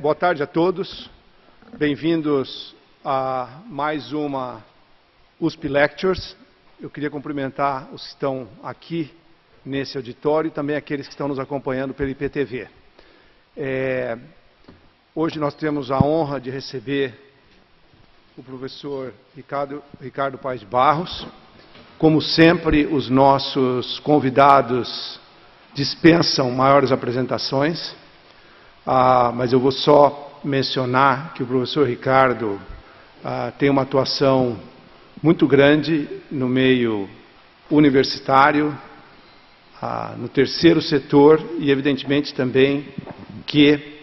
Boa tarde a todos, bem-vindos a mais uma USP Lectures. Eu queria cumprimentar os que estão aqui nesse auditório e também aqueles que estão nos acompanhando pelo IPTV. Hoje nós temos a honra de receber o professor Ricardo Paes de Barros. Como sempre, os nossos convidados dispensam maiores apresentações, mas eu vou só mencionar que o professor Ricardo tem uma atuação muito grande no meio universitário, no terceiro setor e, evidentemente, também que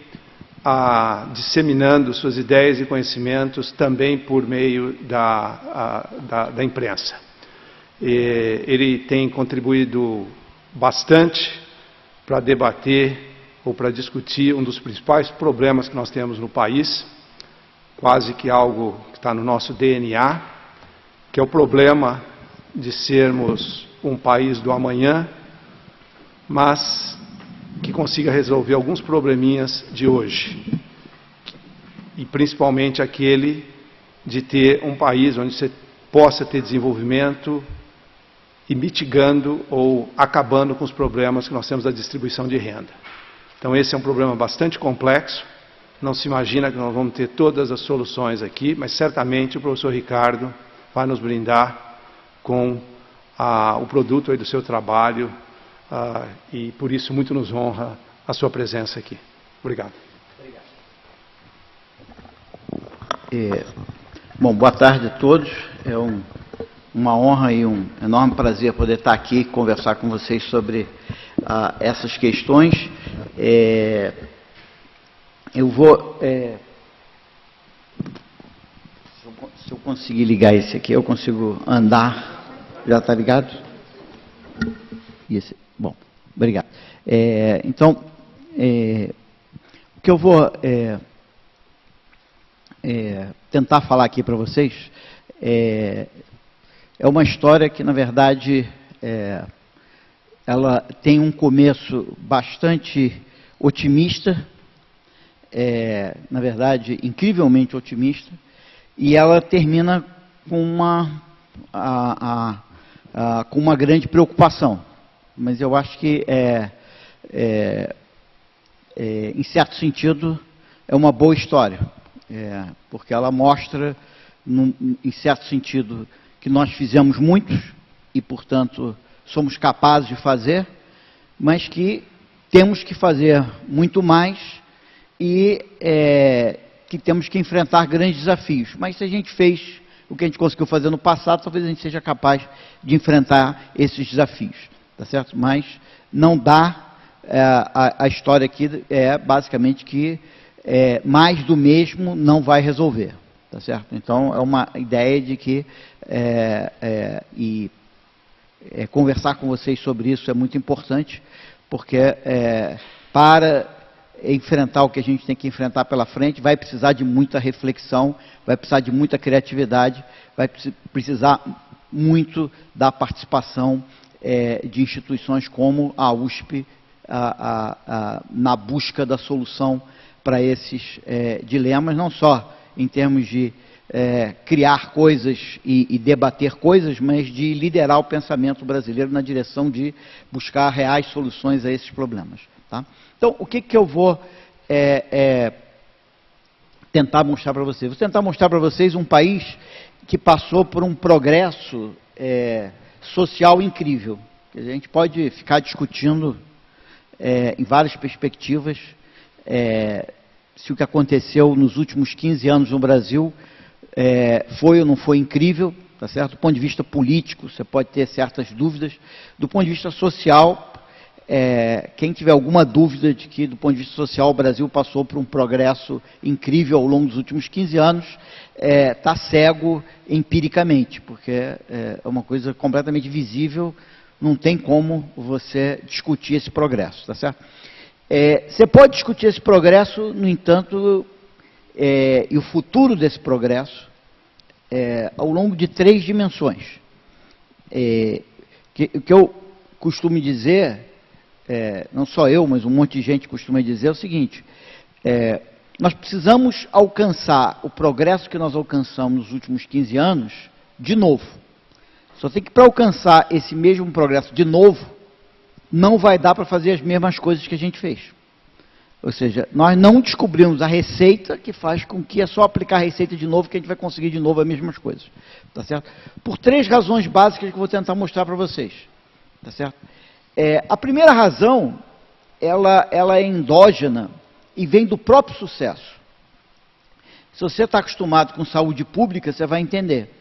disseminando suas ideias e conhecimentos também por meio da imprensa. Ele tem contribuído bastante para debater ou para discutir um dos principais problemas que nós temos no país, quase que algo que está no nosso DNA, que é o problema de sermos um país do amanhã, mas que consiga resolver alguns probleminhas de hoje. E principalmente aquele de ter um país onde você possa ter desenvolvimento e mitigando ou acabando com os problemas que nós temos da distribuição de renda. Então esse é um problema bastante complexo, não se imagina que nós vamos ter todas as soluções aqui, mas certamente o professor Ricardo vai nos brindar com o produto aí do seu trabalho e por isso muito nos honra a sua presença aqui. Obrigado. Bom, boa tarde a todos. É uma honra e um enorme prazer poder estar aqui e conversar com vocês sobre essas questões. Eu vou... se eu conseguir ligar esse aqui, eu consigo andar. Já está ligado? Bom, obrigado. Então, o que eu vou tentar falar aqui para vocês é uma história que, na verdade, ela tem um começo bastante otimista, na verdade, incrivelmente otimista, e ela termina com uma grande preocupação. Mas eu acho que, em certo sentido, é uma boa história, porque ela mostra, em certo sentido, que nós fizemos muitos e, portanto, somos capazes de fazer, mas que temos que fazer muito mais e que temos que enfrentar grandes desafios. Mas se a gente fez o que a gente conseguiu fazer no passado, talvez a gente seja capaz de enfrentar esses desafios, tá certo? Mas não dá, a história aqui é basicamente que mais do mesmo não vai resolver, tá certo? Então é uma ideia de que conversar com vocês sobre isso é muito importante, porque para enfrentar o que a gente tem que enfrentar pela frente, vai precisar de muita reflexão, vai precisar de muita criatividade, vai precisar muito da participação de instituições como a USP na busca da solução para esses dilemas, não só em termos de criar coisas e debater coisas, mas de liderar o pensamento brasileiro na direção de buscar reais soluções a esses problemas. Tá? Então, o que eu vou tentar mostrar para vocês? Vou tentar mostrar para vocês um país que passou por um progresso social incrível. A gente pode ficar discutindo em várias perspectivas se o que aconteceu nos últimos 15 anos no Brasil foi ou não foi incrível, tá certo? Do ponto de vista político, você pode ter certas dúvidas. Do ponto de vista social, quem tiver alguma dúvida de que, do ponto de vista social, o Brasil passou por um progresso incrível ao longo dos últimos 15 anos, está cego empiricamente, porque é uma coisa completamente visível, não tem como você discutir esse progresso, tá certo? Você pode discutir esse progresso, no entanto, e o futuro desse progresso, ao longo de 3 dimensões. O que eu costumo dizer, não só eu, mas um monte de gente costuma dizer, é o seguinte: nós precisamos alcançar o progresso que nós alcançamos nos últimos 15 anos de novo. Só tem que, para alcançar esse mesmo progresso de novo, não vai dar para fazer as mesmas coisas que a gente fez. Ou seja, nós não descobrimos a receita que faz com que é só aplicar a receita de novo que a gente vai conseguir de novo as mesmas coisas. Tá certo? Por 3 razões básicas que eu vou tentar mostrar para vocês. Tá certo? A primeira razão, ela é endógena e vem do próprio sucesso. Se você está acostumado com saúde pública, você vai entender.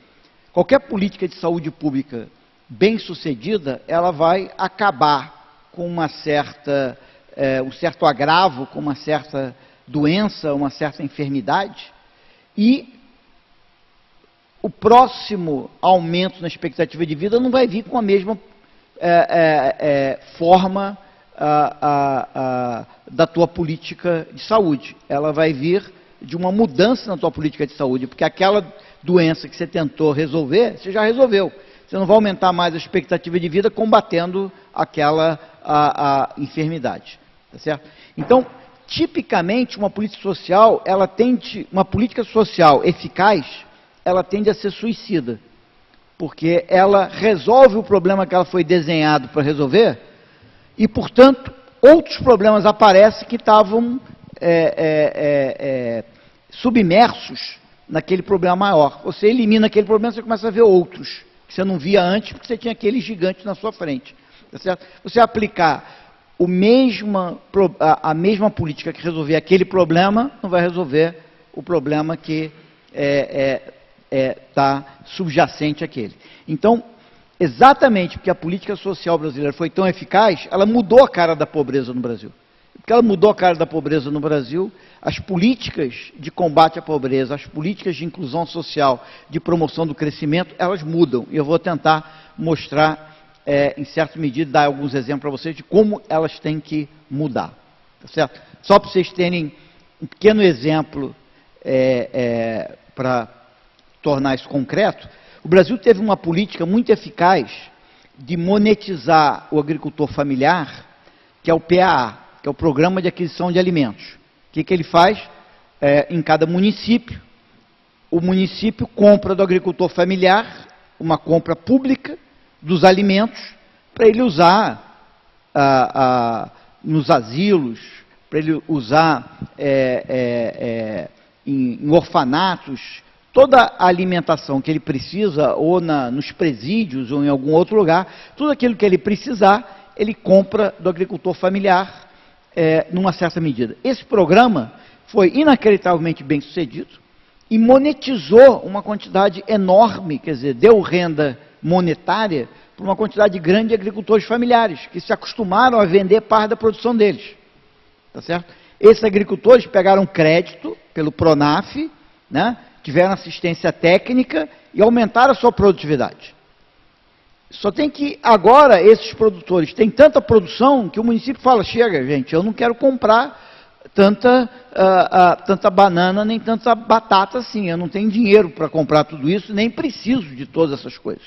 Qualquer política de saúde pública bem sucedida, ela vai acabar com um certo agravo, com uma certa doença, uma certa enfermidade, e o próximo aumento na expectativa de vida não vai vir com a mesma forma da tua política de saúde. Ela vai vir de uma mudança na tua política de saúde, porque aquela doença que você tentou resolver, você já resolveu. Você não vai aumentar mais a expectativa de vida combatendo aquela enfermidade. Tá certo? Então, tipicamente, uma política social, uma política social eficaz, ela tende a ser suicida, porque ela resolve o problema que ela foi desenhada para resolver, e, portanto, outros problemas aparecem que estavam submersos naquele problema maior. Você elimina aquele problema, você começa a ver outros, que você não via antes, porque você tinha aquele gigante na sua frente. Tá certo? Você aplicar a mesma política que resolver aquele problema, não vai resolver o problema que está subjacente àquele. Então, exatamente porque a política social brasileira foi tão eficaz, ela mudou a cara da pobreza no Brasil. Porque ela mudou a cara da pobreza no Brasil, as políticas de combate à pobreza, as políticas de inclusão social, de promoção do crescimento, elas mudam. E eu vou tentar mostrar, em certa medida, dar alguns exemplos para vocês de como elas têm que mudar. Tá certo? Só para vocês terem um pequeno exemplo para tornar isso concreto, o Brasil teve uma política muito eficaz de monetizar o agricultor familiar, que é o PAA, que é o Programa de Aquisição de Alimentos. O que ele faz? Em cada município, o município compra do agricultor familiar uma compra pública dos alimentos para ele usar nos asilos, para ele usar em orfanatos, toda a alimentação que ele precisa, ou nos presídios, ou em algum outro lugar, tudo aquilo que ele precisar, ele compra do agricultor familiar, numa certa medida. Esse programa foi inacreditavelmente bem sucedido e monetizou uma quantidade enorme, quer dizer, deu renda monetária para uma quantidade grande de agricultores familiares, que se acostumaram a vender parte da produção deles. Tá certo? Esses agricultores pegaram crédito pelo Pronaf, né, tiveram assistência técnica e aumentaram a sua produtividade. Só tem que, agora, esses produtores têm tanta produção que o município fala, chega, gente, eu não quero comprar tanta banana, nem tanta batata assim, eu não tenho dinheiro para comprar tudo isso, nem preciso de todas essas coisas.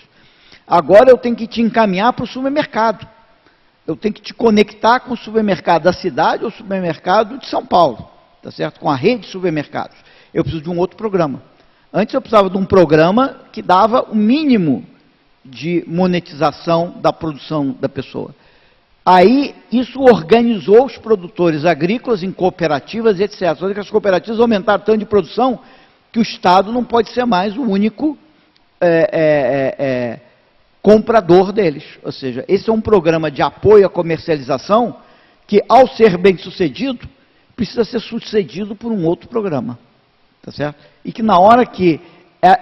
Agora eu tenho que te encaminhar para o supermercado. Eu tenho que te conectar com o supermercado da cidade ou o supermercado de São Paulo, tá certo? Com a rede de supermercados. Eu preciso de um outro programa. Antes eu precisava de um programa que dava o mínimo de monetização da produção da pessoa. Aí, isso organizou os produtores agrícolas em cooperativas, etc. Só que as cooperativas aumentaram tanto de produção que o Estado não pode ser mais o único comprador deles. Ou seja, esse é um programa de apoio à comercialização que, ao ser bem sucedido, precisa ser sucedido por um outro programa. Tá certo? E que na hora que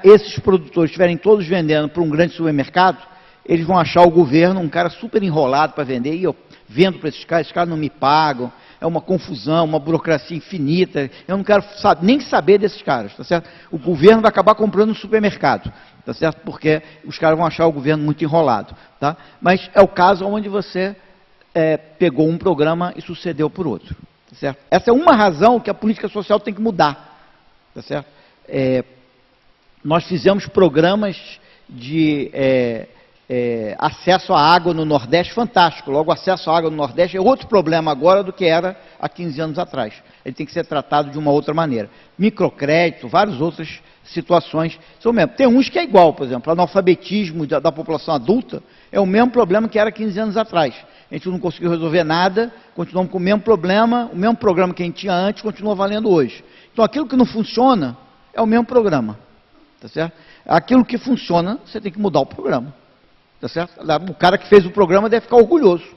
esses produtores estiverem todos vendendo para um grande supermercado, eles vão achar o governo um cara super enrolado para vender, e eu vendo para esses caras não me pagam, é uma confusão, uma burocracia infinita, eu não quero nem saber desses caras, tá certo? O governo vai acabar comprando no supermercado, tá certo? Porque os caras vão achar o governo muito enrolado, tá? Mas é o caso onde você pegou um programa e sucedeu por outro, tá certo? Essa é uma razão que a política social tem que mudar, tá certo? Nós fizemos programas de acesso à água no Nordeste fantástico. Logo, acesso à água no Nordeste é outro problema agora do que era há 15 anos atrás. ele tem que ser tratado de uma outra maneira. Microcrédito, várias outras situações são o mesmo. Tem uns que é igual, por exemplo, o analfabetismo da população adulta é o mesmo problema que era 15 anos atrás. A gente não conseguiu resolver nada, continuamos com o mesmo programa que a gente tinha antes continua valendo hoje. Então, aquilo que não funciona é o mesmo programa, tá certo? Aquilo que funciona, você tem que mudar o programa, tá certo? O cara que fez o programa deve ficar orgulhoso,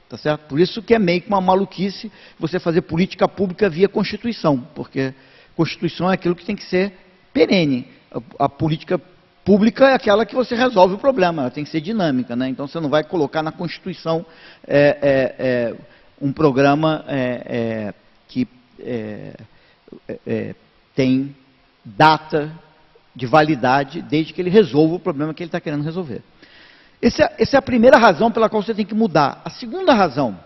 tá certo? Por isso que é meio que uma maluquice você fazer política pública via Constituição, porque Constituição é aquilo que tem que ser perene. A política pública é aquela que você resolve o problema, ela tem que ser dinâmica, né? Então você não vai colocar na Constituição um programa que tem data de validade desde que ele resolva o problema que ele está querendo resolver. Essa é a primeira razão pela qual você tem que mudar. A segunda razão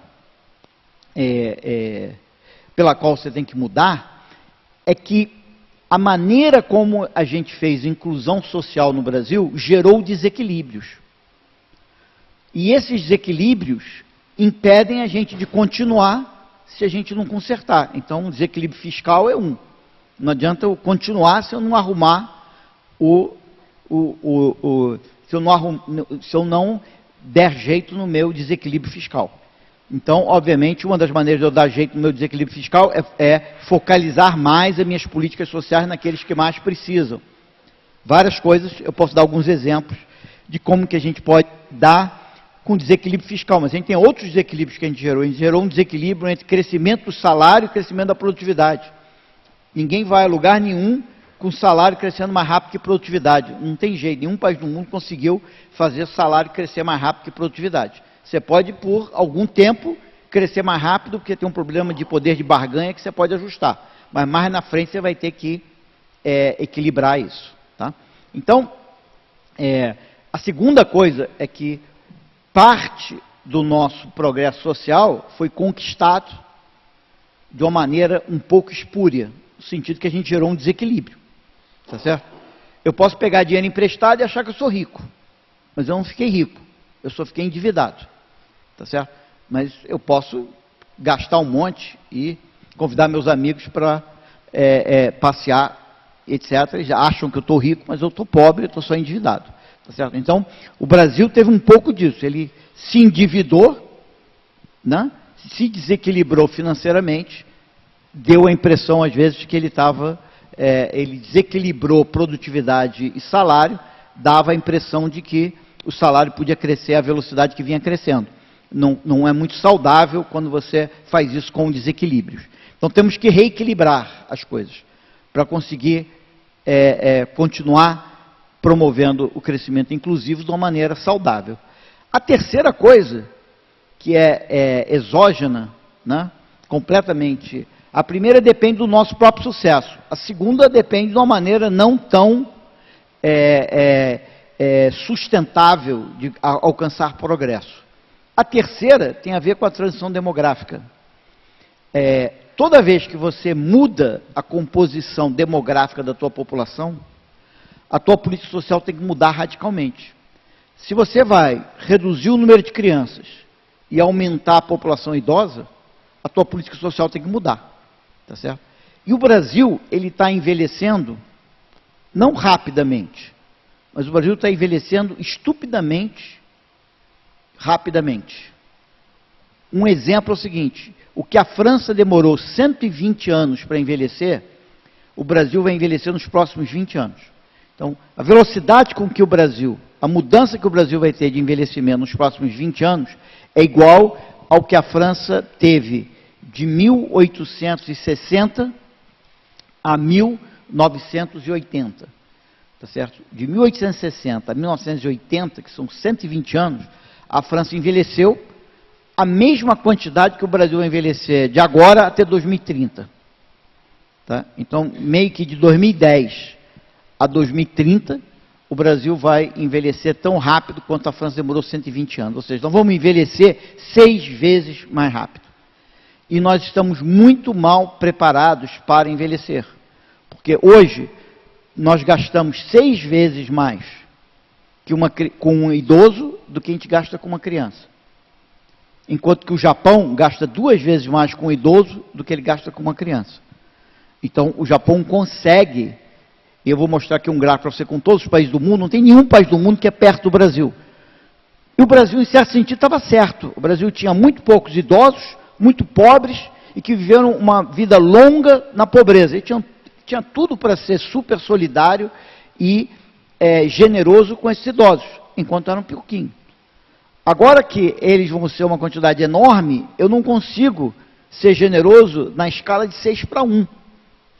pela qual você tem que mudar é que a maneira como a gente fez inclusão social no Brasil gerou desequilíbrios. E esses desequilíbrios impedem a gente de continuar se a gente não consertar. Então, o desequilíbrio fiscal é um. Não adianta eu continuar se eu não arrumar se eu não der jeito no meu desequilíbrio fiscal. Então, obviamente, uma das maneiras de eu dar jeito no meu desequilíbrio fiscal é focalizar mais as minhas políticas sociais naqueles que mais precisam. Várias coisas, eu posso dar alguns exemplos de como que a gente pode dar com desequilíbrio fiscal, mas a gente tem outros desequilíbrios que a gente gerou. A gente gerou um desequilíbrio entre crescimento do salário e crescimento da produtividade. Ninguém vai a lugar nenhum com salário crescendo mais rápido que produtividade. Não tem jeito, nenhum país do mundo conseguiu fazer salário crescer mais rápido que produtividade. Você pode, por algum tempo, crescer mais rápido, porque tem um problema de poder de barganha que você pode ajustar. Mas mais na frente você vai ter que equilibrar isso. Tá? Então, a segunda coisa é que parte do nosso progresso social foi conquistado de uma maneira um pouco espúria, no sentido que a gente gerou um desequilíbrio. Tá certo? Eu posso pegar dinheiro emprestado e achar que eu sou rico, mas eu não fiquei rico, eu só fiquei endividado. Tá certo? Mas eu posso gastar um monte e convidar meus amigos para passear, etc. Eles já acham que eu estou rico, mas eu estou pobre, eu estou só endividado. Tá certo? Então, o Brasil teve um pouco disso. Ele se endividou, né? Se desequilibrou financeiramente, deu a impressão, às vezes, de que ele desequilibrou produtividade e salário, dava a impressão de que o salário podia crescer à velocidade que vinha crescendo. Não é muito saudável quando você faz isso com desequilíbrios. Então, temos que reequilibrar as coisas para conseguir continuar promovendo o crescimento inclusivo de uma maneira saudável. A terceira coisa, que é exógena, né, completamente... A primeira depende do nosso próprio sucesso. A segunda depende de uma maneira não tão sustentável de alcançar progresso. A terceira tem a ver com a transição demográfica. Toda vez que você muda a composição demográfica da tua população, a tua política social tem que mudar radicalmente. Se você vai reduzir o número de crianças e aumentar a população idosa, a tua política social tem que mudar. Tá certo? E o Brasil, ele está envelhecendo, não rapidamente, mas o Brasil está envelhecendo estupidamente, rapidamente. Um exemplo é o seguinte: o que a França demorou 120 anos para envelhecer, o Brasil vai envelhecer nos próximos 20 anos. Então, a velocidade com que a mudança que o Brasil vai ter de envelhecimento nos próximos 20 anos é igual ao que a França teve de 1860 a 1980. Tá certo? De 1860 a 1980, que são 120 anos, a França envelheceu a mesma quantidade que o Brasil vai envelhecer de agora até 2030. Tá? Então, meio que de 2010 a 2030, o Brasil vai envelhecer tão rápido quanto a França demorou 120 anos. Ou seja, nós vamos envelhecer 6 vezes mais rápido. E nós estamos muito mal preparados para envelhecer. Porque hoje, nós gastamos 6 vezes mais com um idoso do que a gente gasta com uma criança. enquanto que o Japão gasta 2 vezes mais com um idoso do que ele gasta com uma criança. Então, o Japão consegue, e eu vou mostrar aqui um gráfico para você com todos os países do mundo, não tem nenhum país do mundo que é perto do Brasil. E o Brasil, em certo sentido, estava certo. O Brasil tinha muito poucos idosos, muito pobres, e que viveram uma vida longa na pobreza. E tinha tudo para ser super solidário e generoso com esses idosos, enquanto eram pouquinho. Agora que eles vão ser uma quantidade enorme, eu não consigo ser generoso na escala de 6:1.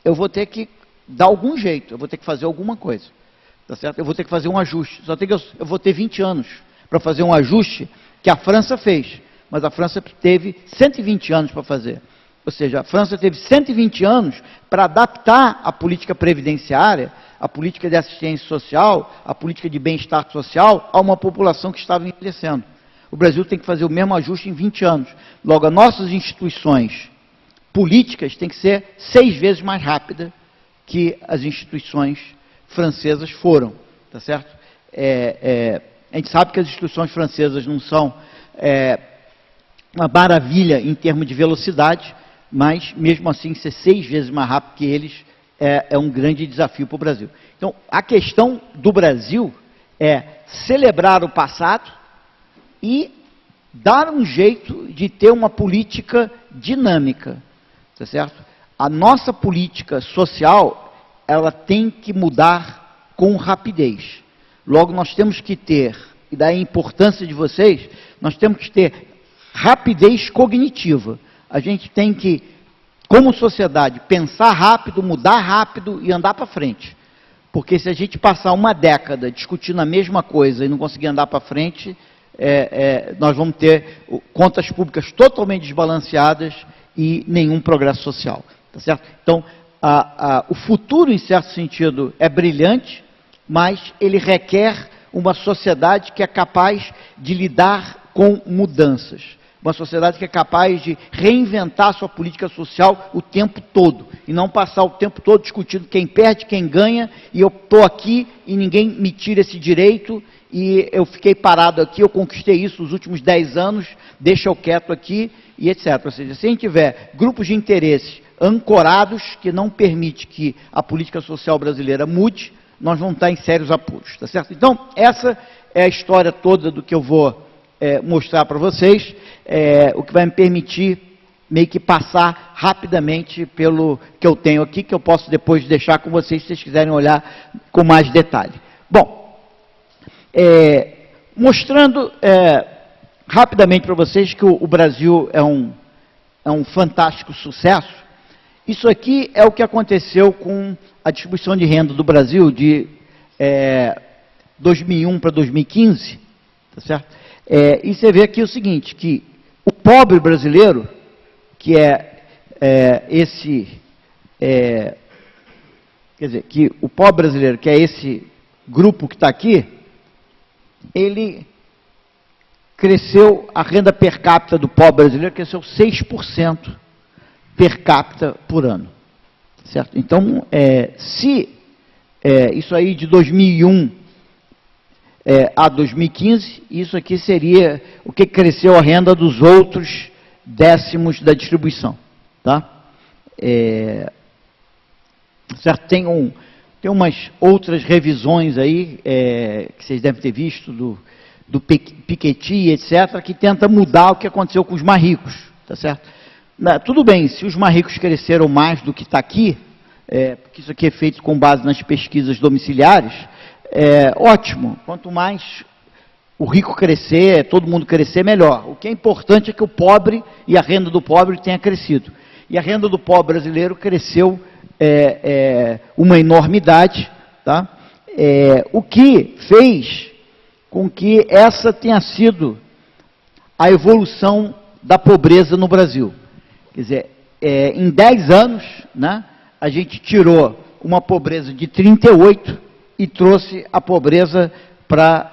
Eu vou ter que dar algum jeito, eu vou ter que fazer alguma coisa. Tá certo? Eu vou ter que fazer um ajuste. Só que eu vou ter 20 anos para fazer um ajuste que a França fez. Mas a França teve 120 anos para fazer. Ou seja, a França teve 120 anos para adaptar a política previdenciária, a política de assistência social, a política de bem-estar social a uma população que estava envelhecendo. O Brasil tem que fazer o mesmo ajuste em 20 anos. Logo, as nossas instituições políticas têm que ser 6 vezes mais rápidas que as instituições francesas foram. Tá certo? A gente sabe que as instituições francesas não são uma maravilha em termos de velocidade, mas mesmo assim ser 6 vezes mais rápido que eles é um grande desafio para o Brasil. Então, a questão do Brasil é celebrar o passado e dar um jeito de ter uma política dinâmica, tá certo? A nossa política social, ela tem que mudar com rapidez. Logo, nós temos que ter, e daí a importância de vocês, nós temos que ter rapidez cognitiva. A gente tem que, como sociedade, pensar rápido, mudar rápido e andar para frente. Porque se a gente passar uma década discutindo a mesma coisa e não conseguir andar para frente, nós vamos ter contas públicas totalmente desbalanceadas e nenhum progresso social. Tá certo? Então, o futuro, em certo sentido, é brilhante, mas ele requer uma sociedade que é capaz de lidar com mudanças. Uma sociedade que é capaz de reinventar sua política social o tempo todo. E não passar o tempo todo discutindo quem perde, quem ganha, e eu estou aqui e ninguém me tira esse direito, e eu fiquei parado aqui, eu conquistei isso nos últimos 10 anos, deixa eu quieto aqui, e etc. Ou seja, se a gente tiver grupos de interesses ancorados, que não permite que a política social brasileira mude, nós vamos estar em sérios apuros, tá certo? Então, essa é a história toda do que eu vou mostrar para vocês, o que vai me permitir meio que passar rapidamente pelo que eu tenho aqui, que eu posso depois deixar com vocês, se vocês quiserem olhar com mais detalhe. Bom, mostrando rapidamente para vocês que o Brasil é um fantástico sucesso. Isso aqui é o que aconteceu com a distribuição de renda do Brasil de 2001 para 2015, tá certo? E você vê aqui o seguinte, que o pobre brasileiro, que que o pobre brasileiro, que é esse grupo que está aqui, ele cresceu, a renda per capita do pobre brasileiro cresceu 6% per capita por ano, certo? Então, isso aí de 2001 a 2015, isso aqui seria o que cresceu a renda dos outros décimos da distribuição, tá? Certo? Tem umas outras revisões aí, que vocês devem ter visto, do Piketty, etc., que tenta mudar o que aconteceu com os mais ricos, tá certo? Tudo bem, se os mais ricos cresceram mais do que está aqui, porque isso aqui é feito com base nas pesquisas domiciliares, ótimo. Quanto mais o rico crescer, todo mundo crescer, melhor. O que é importante é que o pobre e a renda do pobre tenha crescido. E a renda do pobre brasileiro cresceu uma enormidade, tá? O que fez com que essa tenha sido a evolução da pobreza no Brasil. Quer dizer, em 10 anos, né, a gente tirou uma pobreza de 38 e trouxe a pobreza para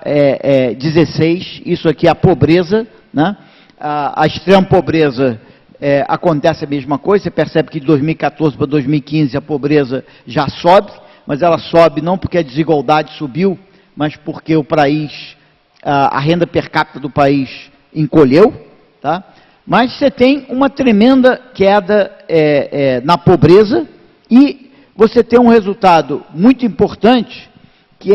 16, isso aqui é a pobreza, né? A extrema pobreza acontece a mesma coisa, você percebe que de 2014 para 2015 a pobreza já sobe, mas ela sobe não porque a desigualdade subiu, mas porque o país, a renda per capita do país encolheu, tá? Mas você tem uma tremenda queda na pobreza e você tem um resultado muito importante, que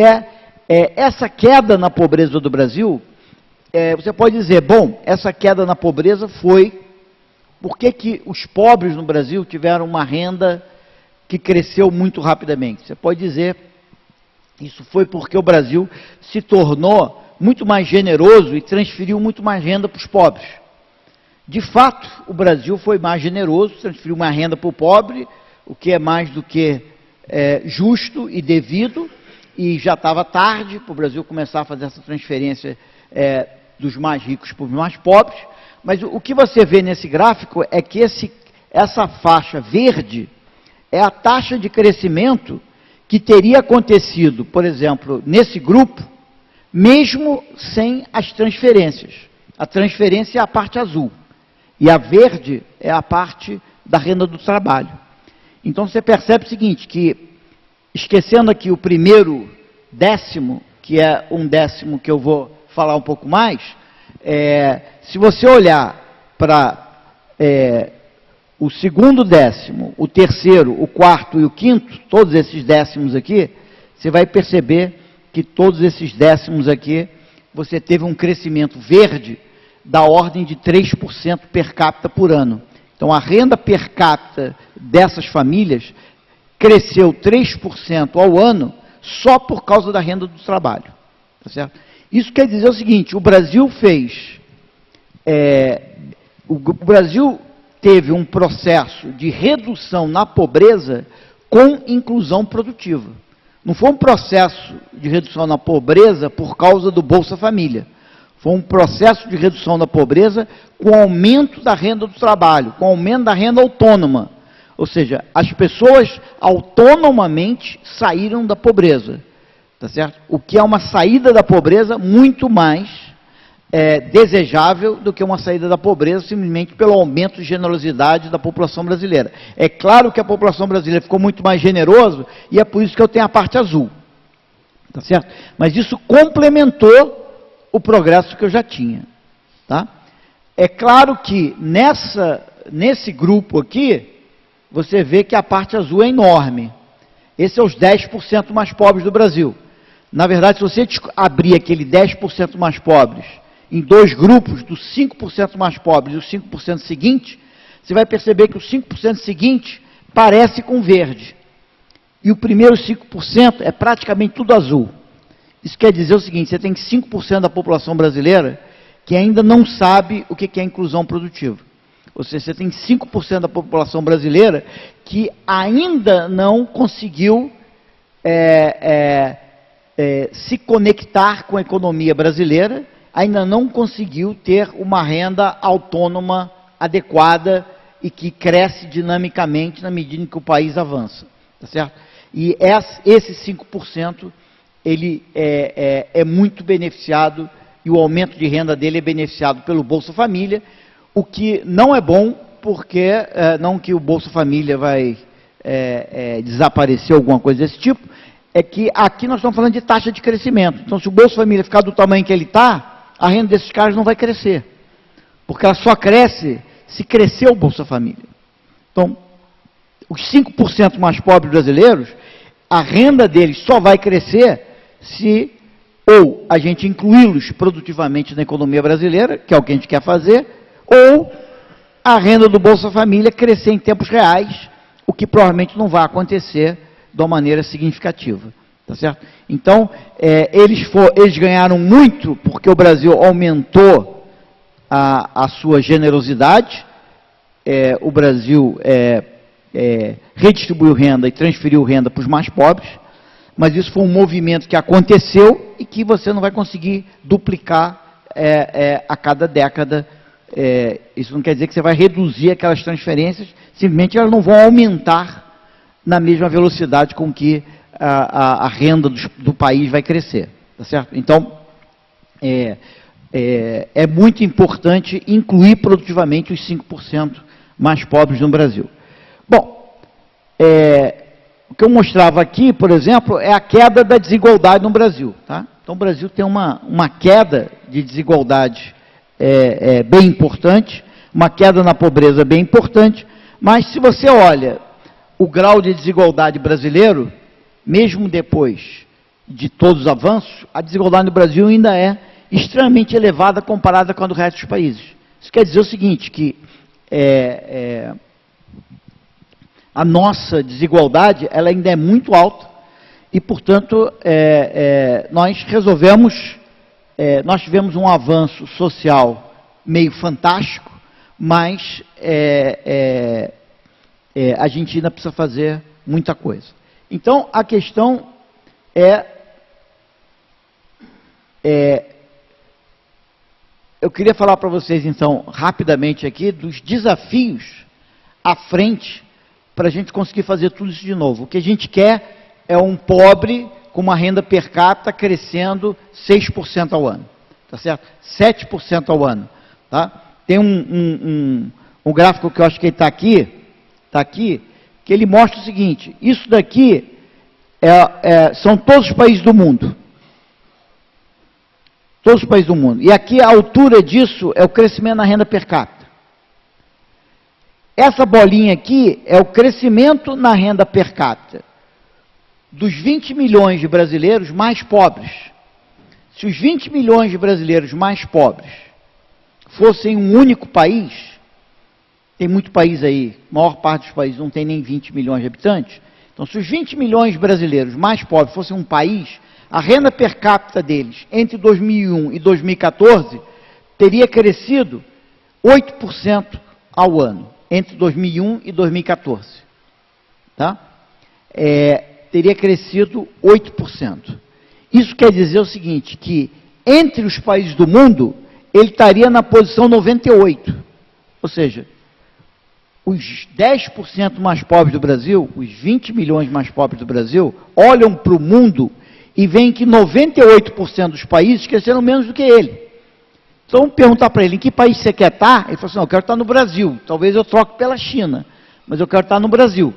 essa queda na pobreza do Brasil. Você pode dizer, bom, essa queda na pobreza foi porque que os pobres no Brasil tiveram uma renda que cresceu muito rapidamente. Você pode dizer, isso foi porque o Brasil se tornou muito mais generoso e transferiu muito mais renda para os pobres. De fato, o Brasil foi mais generoso, transferiu mais renda para o pobre, o que é mais do que justo e devido, e já estava tarde para o Brasil começar a fazer essa transferência dos mais ricos para os mais pobres. Mas o que você vê nesse gráfico é que essa faixa verde é a taxa de crescimento que teria acontecido, por exemplo, nesse grupo, mesmo sem as transferências. A transferência é a parte azul, e a verde é a parte da renda do trabalho. Então você percebe o seguinte, que, esquecendo aqui o primeiro décimo, que é um décimo que eu vou falar um pouco mais, se você olhar para o segundo décimo, o terceiro, o quarto e o quinto, todos esses décimos aqui, você vai perceber que todos esses décimos aqui, você teve um crescimento verde da ordem de 3% per capita por ano. Então, a renda per capita dessas famílias cresceu 3% ao ano só por causa da renda do trabalho. Tá certo? Isso quer dizer o seguinte, o Brasil teve um processo de redução na pobreza com inclusão produtiva. Não foi um processo de redução na pobreza por causa do Bolsa Família. Foi um processo de redução da pobreza com aumento da renda do trabalho, com aumento da renda autônoma. Ou seja, as pessoas autonomamente saíram da pobreza. Tá certo? O que é uma saída da pobreza muito mais desejável do que uma saída da pobreza simplesmente pelo aumento de generosidade da população brasileira. É claro que a população brasileira ficou muito mais generosa e é por isso que eu tenho a parte azul. Tá certo? Mas isso complementou o progresso que eu já tinha. Tá? É claro que nesse grupo aqui, você vê que a parte azul é enorme. Esse é os 10% mais pobres do Brasil. Na verdade, se você abrir aquele 10% mais pobres em dois grupos, dos 5% mais pobres e os 5% seguintes, você vai perceber que os 5% seguintes parece com verde. E o primeiro 5% é praticamente tudo azul. Isso quer dizer o seguinte, você tem 5% da população brasileira que ainda não sabe o que é inclusão produtiva. Ou seja, você tem 5% da população brasileira que ainda não conseguiu se conectar com a economia brasileira, ainda não conseguiu ter uma renda autônoma adequada e que cresce dinamicamente na medida em que o país avança. Tá certo? E esse 5%, ele é muito beneficiado, e o aumento de renda dele é beneficiado pelo Bolsa Família, o que não é bom, porque não que o Bolsa Família vai desaparecer, alguma coisa desse tipo, é que aqui nós estamos falando de taxa de crescimento. Então, se o Bolsa Família ficar do tamanho que ele está, a renda desses caras não vai crescer. Porque ela só cresce se crescer o Bolsa Família. Então, os 5% mais pobres brasileiros, a renda deles só vai crescer se ou a gente incluí-los produtivamente na economia brasileira, que é o que a gente quer fazer, ou a renda do Bolsa Família crescer em tempos reais, o que provavelmente não vai acontecer de uma maneira significativa. Tá certo? Então, eles ganharam muito porque o Brasil aumentou a sua generosidade, o Brasil redistribuiu renda e transferiu renda para os mais pobres, mas isso foi um movimento que aconteceu e que você não vai conseguir duplicar a cada década. Isso não quer dizer que você vai reduzir aquelas transferências, simplesmente elas não vão aumentar na mesma velocidade com que a renda do país vai crescer. Tá certo? Então, é muito importante incluir produtivamente os 5% mais pobres no Brasil. Bom, o que eu mostrava aqui, por exemplo, é a queda da desigualdade no Brasil. Tá? Então, o Brasil tem uma queda de desigualdade bem importante, uma queda na pobreza bem importante, mas se você olha o grau de desigualdade brasileiro, mesmo depois de todos os avanços, a desigualdade no Brasil ainda é extremamente elevada comparada com a do resto dos países. Isso quer dizer o seguinte, que a nossa desigualdade ela ainda é muito alta e, portanto, nós tivemos um avanço social meio fantástico, mas a gente ainda precisa fazer muita coisa. Então, a questão eu queria falar para vocês, então, rapidamente aqui, dos desafios à frente para a gente conseguir fazer tudo isso de novo. O que a gente quer é um pobre com uma renda per capita crescendo 6% ao ano, tá certo? 7% ao ano, tá? Tem um gráfico que eu acho que está aqui, que ele mostra o seguinte, isso daqui são todos os países do mundo. Todos os países do mundo. E aqui a altura disso é o crescimento na renda per capita. Essa bolinha aqui é o crescimento na renda per capita dos 20 milhões de brasileiros mais pobres. Se os 20 milhões de brasileiros mais pobres fossem um único país, tem muito país aí, a maior parte dos países não tem nem 20 milhões de habitantes, então se os 20 milhões de brasileiros mais pobres fossem um país, a renda per capita deles, entre 2001 e 2014, teria crescido 8% ao ano, entre 2001 e 2014. Tá? Teria crescido 8%. Isso quer dizer o seguinte, que entre os países do mundo, ele estaria na posição 98. Ou seja, os 10% mais pobres do Brasil, os 20 milhões mais pobres do Brasil, olham para o mundo e veem que 98% dos países cresceram menos do que ele. Então, perguntar para ele, em que país você quer estar? Ele falou assim, não, eu quero estar no Brasil. Talvez eu troque pela China, mas eu quero estar no Brasil.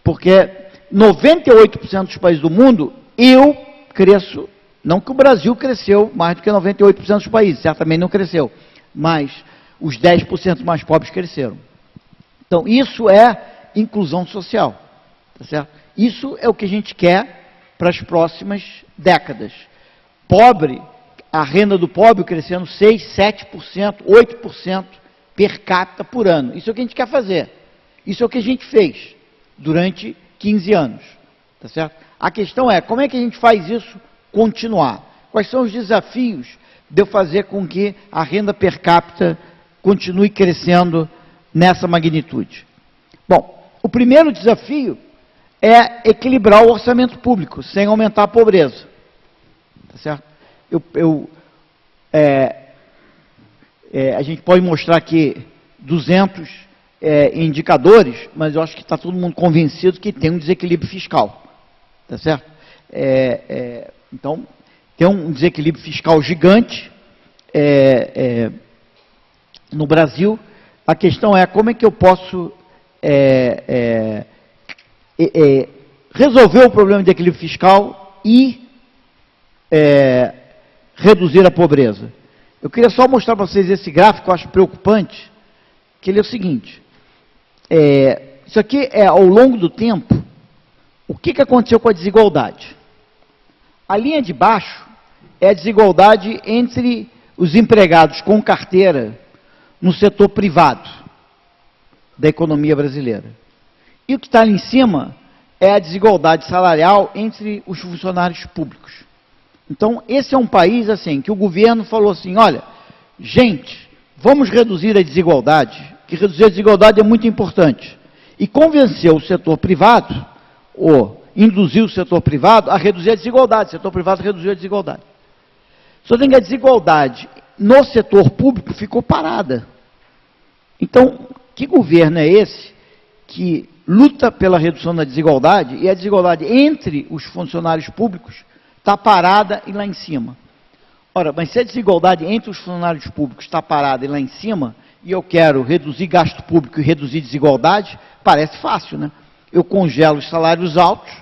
Porque 98% dos países do mundo, eu cresço, não que o Brasil cresceu mais do que 98% dos países, certamente não cresceu, mas os 10% mais pobres cresceram. Então, isso é inclusão social, tá certo? Isso é o que a gente quer para as próximas décadas. Pobre, a renda do pobre crescendo 6%, 7%, 8% per capita por ano. Isso é o que a gente quer fazer. Isso é o que a gente fez durante 15 anos. Tá certo? A questão é, como é que a gente faz isso continuar? Quais são os desafios de eu fazer com que a renda per capita continue crescendo nessa magnitude? Bom, o primeiro desafio é equilibrar o orçamento público, sem aumentar a pobreza. Tá certo? A gente pode mostrar aqui 200 indicadores, mas eu acho que está todo mundo convencido que tem um desequilíbrio fiscal. Tá certo? Então, tem um desequilíbrio fiscal gigante no Brasil. A questão é como é que eu posso resolver o problema de equilíbrio fiscal e reduzir a pobreza. Eu queria só mostrar para vocês esse gráfico, eu acho preocupante, que ele é o seguinte, isso aqui é ao longo do tempo, o que aconteceu com a desigualdade? A linha de baixo é a desigualdade entre os empregados com carteira no setor privado da economia brasileira. E o que está ali em cima é a desigualdade salarial entre os funcionários públicos. Então, esse é um país assim, que o governo falou assim, olha, gente, vamos reduzir a desigualdade, que reduzir a desigualdade é muito importante. E convenceu o setor privado, ou induziu o setor privado a reduzir a desigualdade. O setor privado reduziu a desigualdade. Só tem que a desigualdade no setor público ficou parada. Então, que governo é esse que luta pela redução da desigualdade e a desigualdade entre os funcionários públicos está parada e lá em cima? Ora, mas se a desigualdade entre os funcionários públicos está parada e lá em cima, e eu quero reduzir gasto público e reduzir desigualdade, parece fácil, né? Eu congelo os salários altos,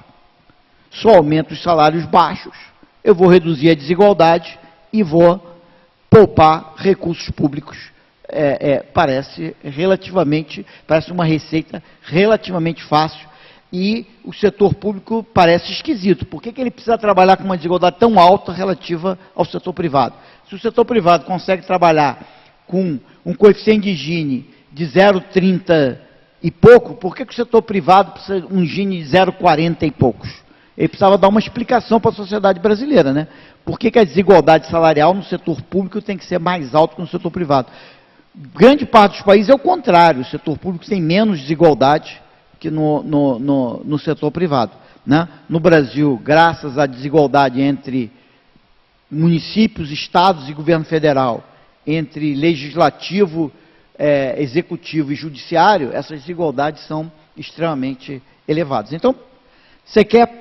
só aumento os salários baixos, eu vou reduzir a desigualdade e vou poupar recursos públicos parece uma receita relativamente fácil, e o setor público parece esquisito. Por que ele precisa trabalhar com uma desigualdade tão alta relativa ao setor privado? Se o setor privado consegue trabalhar com um coeficiente de Gini de 0,30 e pouco, por que o setor privado precisa de um Gini de 0,40 e poucos? Ele precisava dar uma explicação para a sociedade brasileira, né? Por que a desigualdade salarial no setor público tem que ser mais alta que no setor privado? Grande parte dos países é o contrário, o setor público tem menos desigualdade que no setor privado, né? No Brasil, graças à desigualdade entre municípios, estados e governo federal, entre legislativo, executivo e judiciário, essas desigualdades são extremamente elevadas. Então, você quer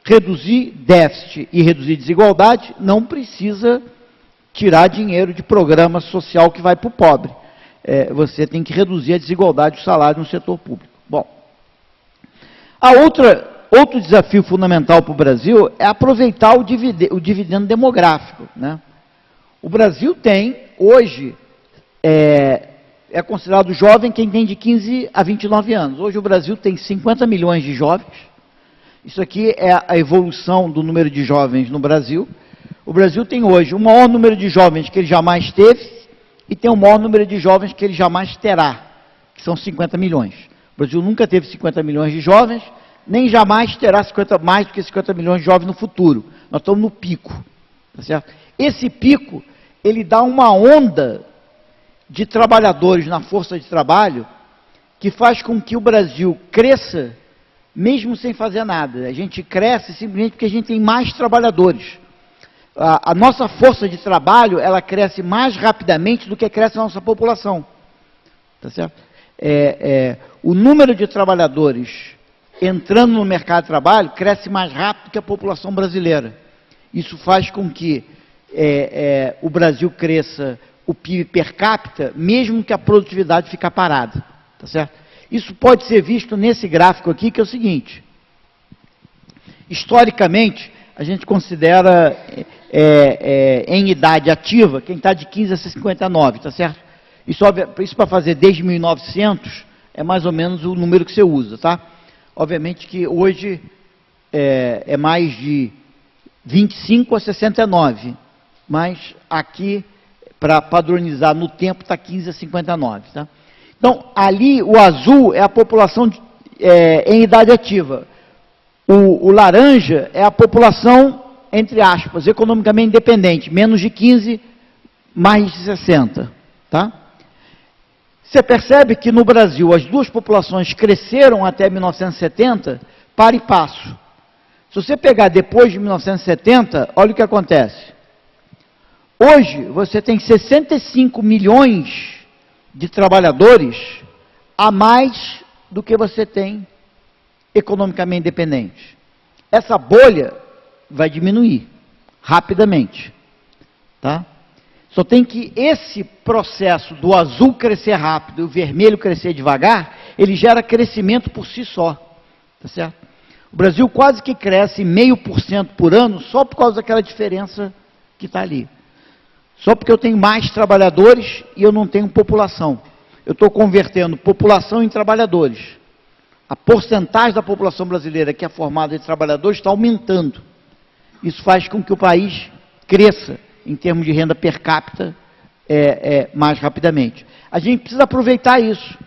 reduzir déficit e reduzir desigualdade, não precisa tirar dinheiro de programa social que vai para o pobre. Você tem que reduzir a desigualdade do salário no setor público. Bom, outro desafio fundamental para o Brasil é aproveitar o dividendo demográfico, né? O Brasil tem, hoje, é considerado jovem quem tem de 15 a 29 anos. Hoje o Brasil tem 50 milhões de jovens. Isso aqui é a evolução do número de jovens no Brasil. O Brasil tem hoje o maior número de jovens que ele jamais teve e tem o maior número de jovens que ele jamais terá, que são 50 milhões. O Brasil nunca teve 50 milhões de jovens, nem jamais terá mais do que 50 milhões de jovens no futuro. Nós estamos no pico, tá certo? Esse pico, ele dá uma onda de trabalhadores na força de trabalho que faz com que o Brasil cresça mesmo sem fazer nada. A gente cresce simplesmente porque a gente tem mais trabalhadores. A nossa força de trabalho, ela cresce mais rapidamente do que cresce a nossa população. Tá certo? O número de trabalhadores entrando no mercado de trabalho cresce mais rápido que a população brasileira. Isso faz com que o Brasil cresça o PIB per capita, mesmo que a produtividade fique parada. Tá certo? Isso pode ser visto nesse gráfico aqui, que é o seguinte. Historicamente, a gente considera em idade ativa quem está de 15 a 59, tá certo? Isso para fazer desde 1900 é mais ou menos o número que você usa, tá? Obviamente que hoje é mais de 25 a 69, mas aqui, para padronizar no tempo, está 15 a 59, tá? Então, ali, o azul é a população em idade ativa. O laranja é a população, entre aspas, economicamente independente, menos de 15, mais de 60. Tá? Você percebe que no Brasil as duas populações cresceram até 1970 para e passo. Se você pegar depois de 1970, olha o que acontece. Hoje, você tem 65 milhões de trabalhadores a mais do que você tem economicamente independente. Essa bolha vai diminuir rapidamente, tá? Só tem que esse processo do azul crescer rápido e o vermelho crescer devagar, ele gera crescimento por si só, tá certo? O Brasil quase que cresce 0,5% por ano só por causa daquela diferença que está ali. Só porque eu tenho mais trabalhadores e eu não tenho população. Eu estou convertendo população em trabalhadores. A porcentagem da população brasileira que é formada de trabalhadores está aumentando. Isso faz com que o país cresça em termos de renda per capita mais rapidamente. A gente precisa aproveitar isso.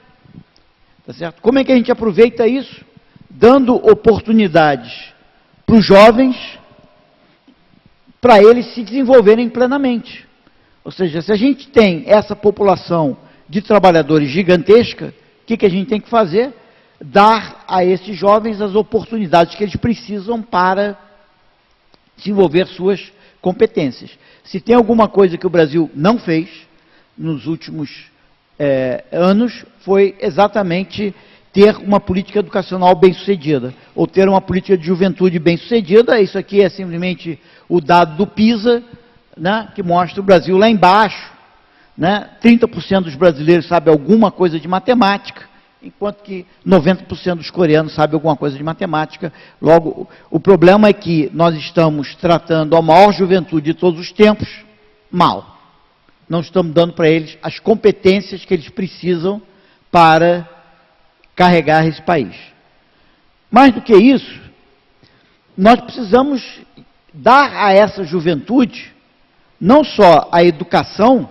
Tá certo? Como é que a gente aproveita isso? Dando oportunidades para os jovens, para eles se desenvolverem plenamente. Ou seja, se a gente tem essa população de trabalhadores gigantesca, o que a gente tem que fazer? Dar a esses jovens as oportunidades que eles precisam para desenvolver suas competências. Se tem alguma coisa que o Brasil não fez nos últimos anos, foi exatamente ter uma política educacional bem-sucedida, ou ter uma política de juventude bem-sucedida. Isso aqui é simplesmente o dado do PISA, né, que mostra o Brasil lá embaixo, né, 30% dos brasileiros sabem alguma coisa de matemática, enquanto que 90% dos coreanos sabem alguma coisa de matemática. Logo, o problema é que nós estamos tratando a maior juventude de todos os tempos mal. não estamos dando para eles as competências que eles precisam para carregar esse país. Mais do que isso, nós precisamos dar a essa juventude não só a educação,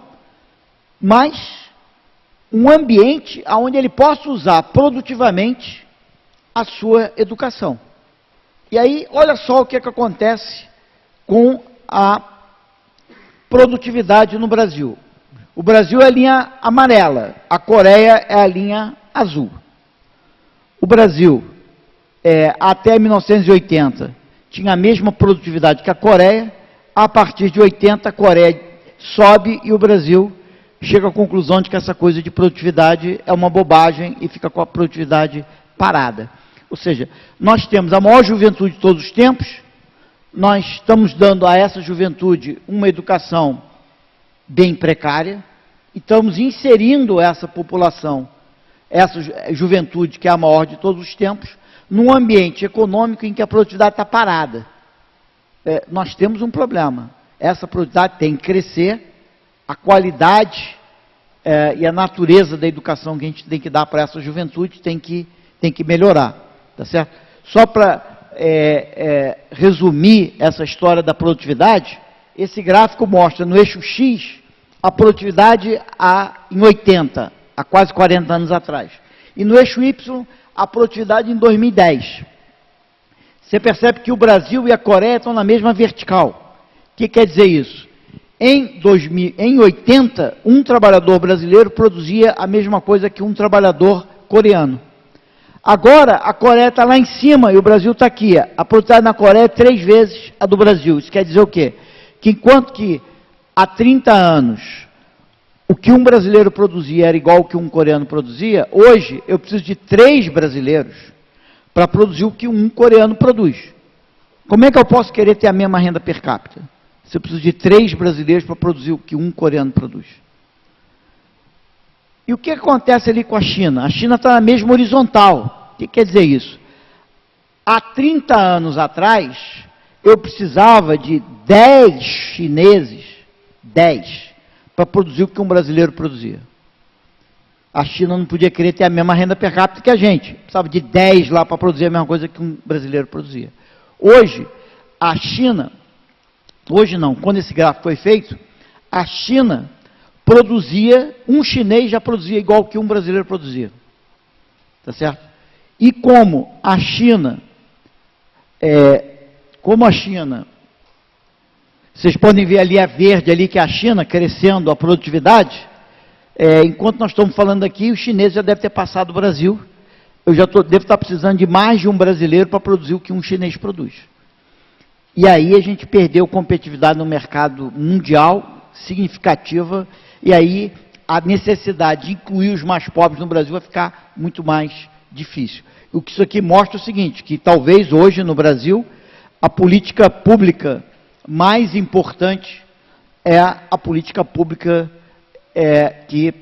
mas um ambiente onde ele possa usar produtivamente a sua educação. E aí, olha só o que acontece com a produtividade no Brasil. O Brasil é a linha amarela, a Coreia é a linha azul. O Brasil, até 1980, tinha a mesma produtividade que a Coreia. A partir de 80, a Coreia sobe e o Brasil chega à conclusão de que essa coisa de produtividade é uma bobagem e fica com a produtividade parada. Ou seja, nós temos a maior juventude de todos os tempos, nós estamos dando a essa juventude uma educação bem precária, e estamos inserindo essa população, essa juventude, que é a maior de todos os tempos, num ambiente econômico em que a produtividade está parada. Nós temos um problema. Essa produtividade tem que crescer, a qualidade e a natureza da educação que a gente tem que dar para essa juventude tem que melhorar. Tá certo? Só para resumir essa história da produtividade, esse gráfico mostra no eixo X a produtividade em 80, há quase 40 anos atrás. E no eixo Y, a produtividade em 2010. Você percebe que o Brasil e a Coreia estão na mesma vertical. O que quer dizer isso? Em 80, um trabalhador brasileiro produzia a mesma coisa que um trabalhador coreano. Agora, a Coreia está lá em cima e o Brasil está aqui. A produtividade na Coreia é 3 vezes a do Brasil. Isso quer dizer o quê? Que enquanto que há 30 anos o que um brasileiro produzia era igual ao que um coreano produzia, hoje eu preciso de 3 brasileiros para produzir o que um coreano produz. Como é que eu posso querer ter a mesma renda per capita? Se eu preciso de 3 brasileiros para produzir o que um coreano produz. E o que acontece ali com a China? A China está na mesma horizontal. O que quer dizer isso? Há 30 anos atrás, eu precisava de 10 chineses, 10, para produzir o que um brasileiro produzia. A China não podia querer ter a mesma renda per capita que a gente. Precisava de 10 lá para produzir a mesma coisa que um brasileiro produzia. Hoje, a China, hoje não, quando esse gráfico foi feito, a China produzia, um chinês já produzia igual que um brasileiro produzia. Tá certo? E como a China, vocês podem ver ali a verde ali, que é a China crescendo a produtividade, enquanto nós estamos falando aqui, o chinês já deve ter passado o Brasil, eu já devo estar precisando de mais de um brasileiro para produzir o que um chinês produz. E aí a gente perdeu competitividade no mercado mundial, significativa, e aí a necessidade de incluir os mais pobres no Brasil vai ficar muito mais difícil. O que isso aqui mostra é o seguinte, que talvez hoje no Brasil a política pública mais importante é a política pública que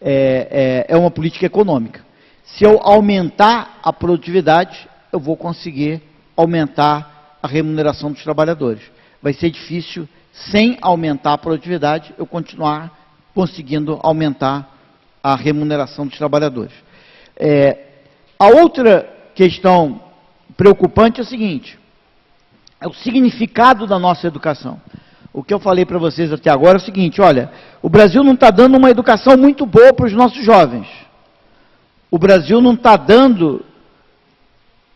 é uma política econômica. Se eu aumentar a produtividade, eu vou conseguir aumentar a remuneração dos trabalhadores. Vai ser difícil, sem aumentar a produtividade, eu continuar conseguindo aumentar a remuneração dos trabalhadores. A outra questão preocupante é o seguinte, é o significado da nossa educação. O que eu falei para vocês até agora é o seguinte, olha, o Brasil não está dando uma educação muito boa para os nossos jovens. O Brasil não está dando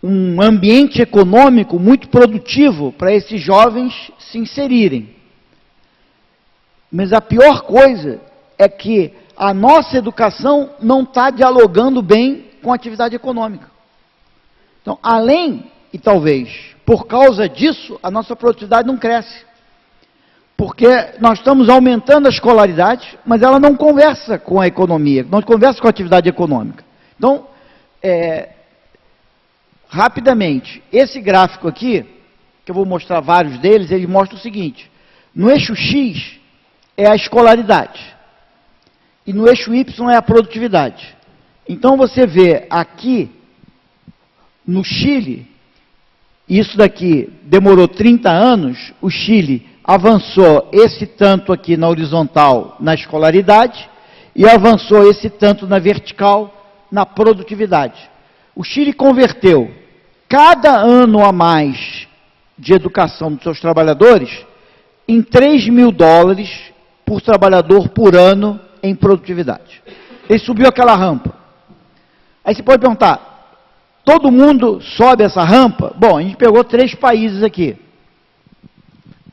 um ambiente econômico muito produtivo para esses jovens se inserirem. Mas a pior coisa é que a nossa educação não está dialogando bem com a atividade econômica. Então, além, e talvez por causa disso, a nossa produtividade não cresce. Porque nós estamos aumentando a escolaridade, mas ela não conversa com a economia, não conversa com a atividade econômica. Então, rapidamente, esse gráfico aqui, que eu vou mostrar vários deles, ele mostra o seguinte, no eixo X é a escolaridade, e no eixo Y é a produtividade. Então você vê aqui, no Chile, isso daqui demorou 30 anos, o Chile avançou esse tanto aqui na horizontal na escolaridade e avançou esse tanto na vertical na produtividade. O Chile converteu cada ano a mais de educação dos seus trabalhadores em $3.000 por trabalhador por ano em produtividade. Ele subiu aquela rampa. Aí você pode perguntar, todo mundo sobe essa rampa? Bom, a gente pegou 3 países aqui.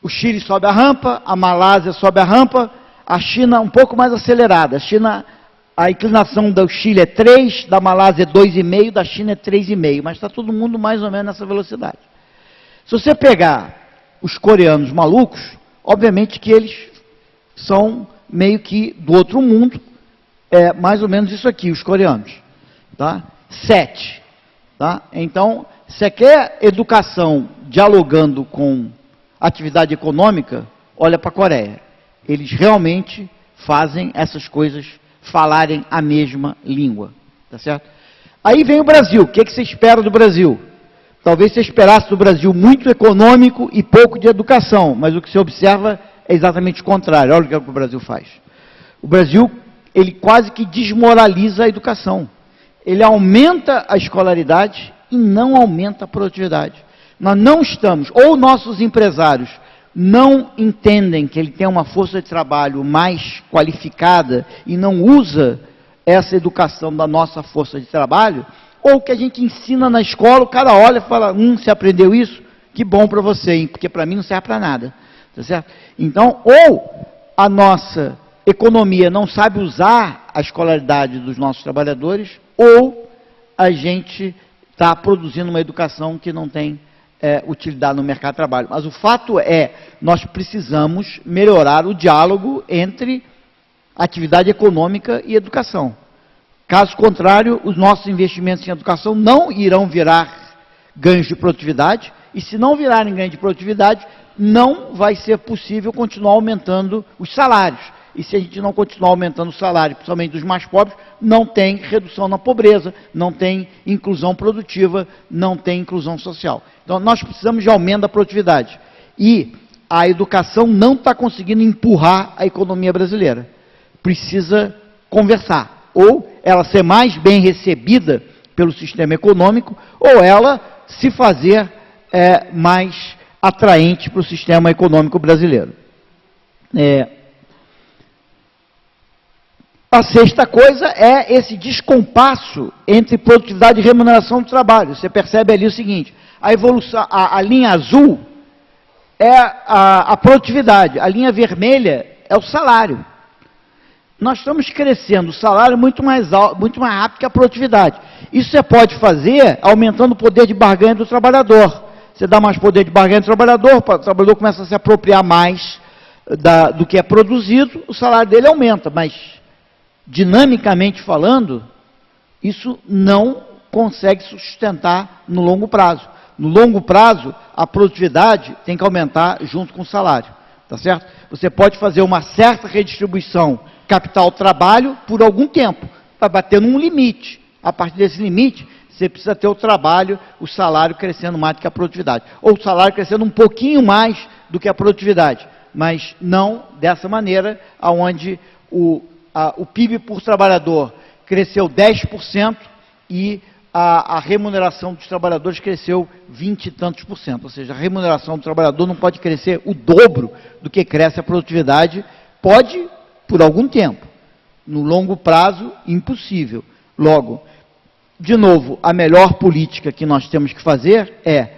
O Chile sobe a rampa, a Malásia sobe a rampa, a China um pouco mais acelerada. A China, a inclinação do Chile é 3, da Malásia é 2,5, da China é 3,5, mas está todo mundo mais ou menos nessa velocidade. Se você pegar os coreanos malucos, obviamente que eles são meio que do outro mundo, é mais ou menos isso aqui, os coreanos. Tá? 7. Tá? Então, você quer educação dialogando com atividade econômica, olha para a Coreia. Eles realmente fazem essas coisas falarem a mesma língua. Tá certo? Aí vem o Brasil. O que você espera do Brasil? Talvez você esperasse do Brasil muito econômico e pouco de educação, mas o que você observa é exatamente o contrário. Olha o que o Brasil faz. O Brasil, ele quase que desmoraliza a educação. Ele aumenta a escolaridade e não aumenta a produtividade. Nós não estamos, ou nossos empresários não entendem que ele tem uma força de trabalho mais qualificada e não usa essa educação da nossa força de trabalho, ou que a gente ensina na escola, o cara olha e fala, você aprendeu isso? Que bom para você, hein? Porque para mim não serve para nada. Tá certo? Então, ou a nossa economia não sabe usar a escolaridade dos nossos trabalhadores, ou a gente está produzindo uma educação que não tem utilidade no mercado de trabalho. Mas o fato é, nós precisamos melhorar o diálogo entre atividade econômica e educação. Caso contrário, os nossos investimentos em educação não irão virar ganhos de produtividade, e se não virarem ganho de produtividade, não vai ser possível continuar aumentando os salários. E se a gente não continuar aumentando o salário, principalmente dos mais pobres, não tem redução na pobreza, não tem inclusão produtiva, não tem inclusão social. Então, nós precisamos de aumento da produtividade. E a educação não está conseguindo empurrar a economia brasileira. Precisa conversar. Ou ela ser mais bem recebida pelo sistema econômico, ou ela se fazer mais atraente para o sistema econômico brasileiro. A sexta coisa é esse descompasso entre produtividade e remuneração do trabalho. Você percebe ali o seguinte, a evolução, a linha azul é a produtividade, a linha vermelha é o salário. Nós estamos crescendo o salário muito mais rápido que a produtividade. Isso você pode fazer aumentando o poder de barganha do trabalhador. Você dá mais poder de barganha do trabalhador, o trabalhador começa a se apropriar mais do que é produzido, o salário dele aumenta, mas dinamicamente falando, isso não consegue sustentar no longo prazo. No longo prazo, a produtividade tem que aumentar junto com o salário, tá certo? Você pode fazer uma certa redistribuição capital-trabalho por algum tempo, para bater num limite. A partir desse limite, você precisa ter o trabalho, o salário crescendo mais do que a produtividade. Ou o salário crescendo um pouquinho mais do que a produtividade, mas não dessa maneira, onde o PIB por trabalhador cresceu 10% e a remuneração dos trabalhadores cresceu 20 e tantos por cento. Ou seja, a remuneração do trabalhador não pode crescer o dobro do que cresce a produtividade. Pode, por algum tempo. No longo prazo, impossível. Logo, de novo, a melhor política que nós temos que fazer é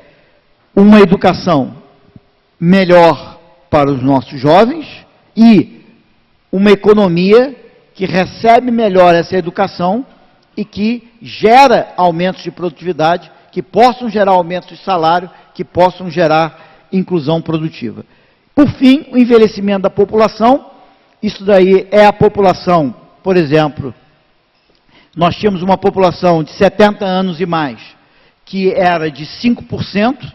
uma educação melhor para os nossos jovens e uma economia que recebe melhor essa educação e que gera aumentos de produtividade, que possam gerar aumentos de salário, que possam gerar inclusão produtiva. Por fim, o envelhecimento da população. Isso daí é a população, por exemplo, nós tínhamos uma população de 70 anos e mais, que era de 5%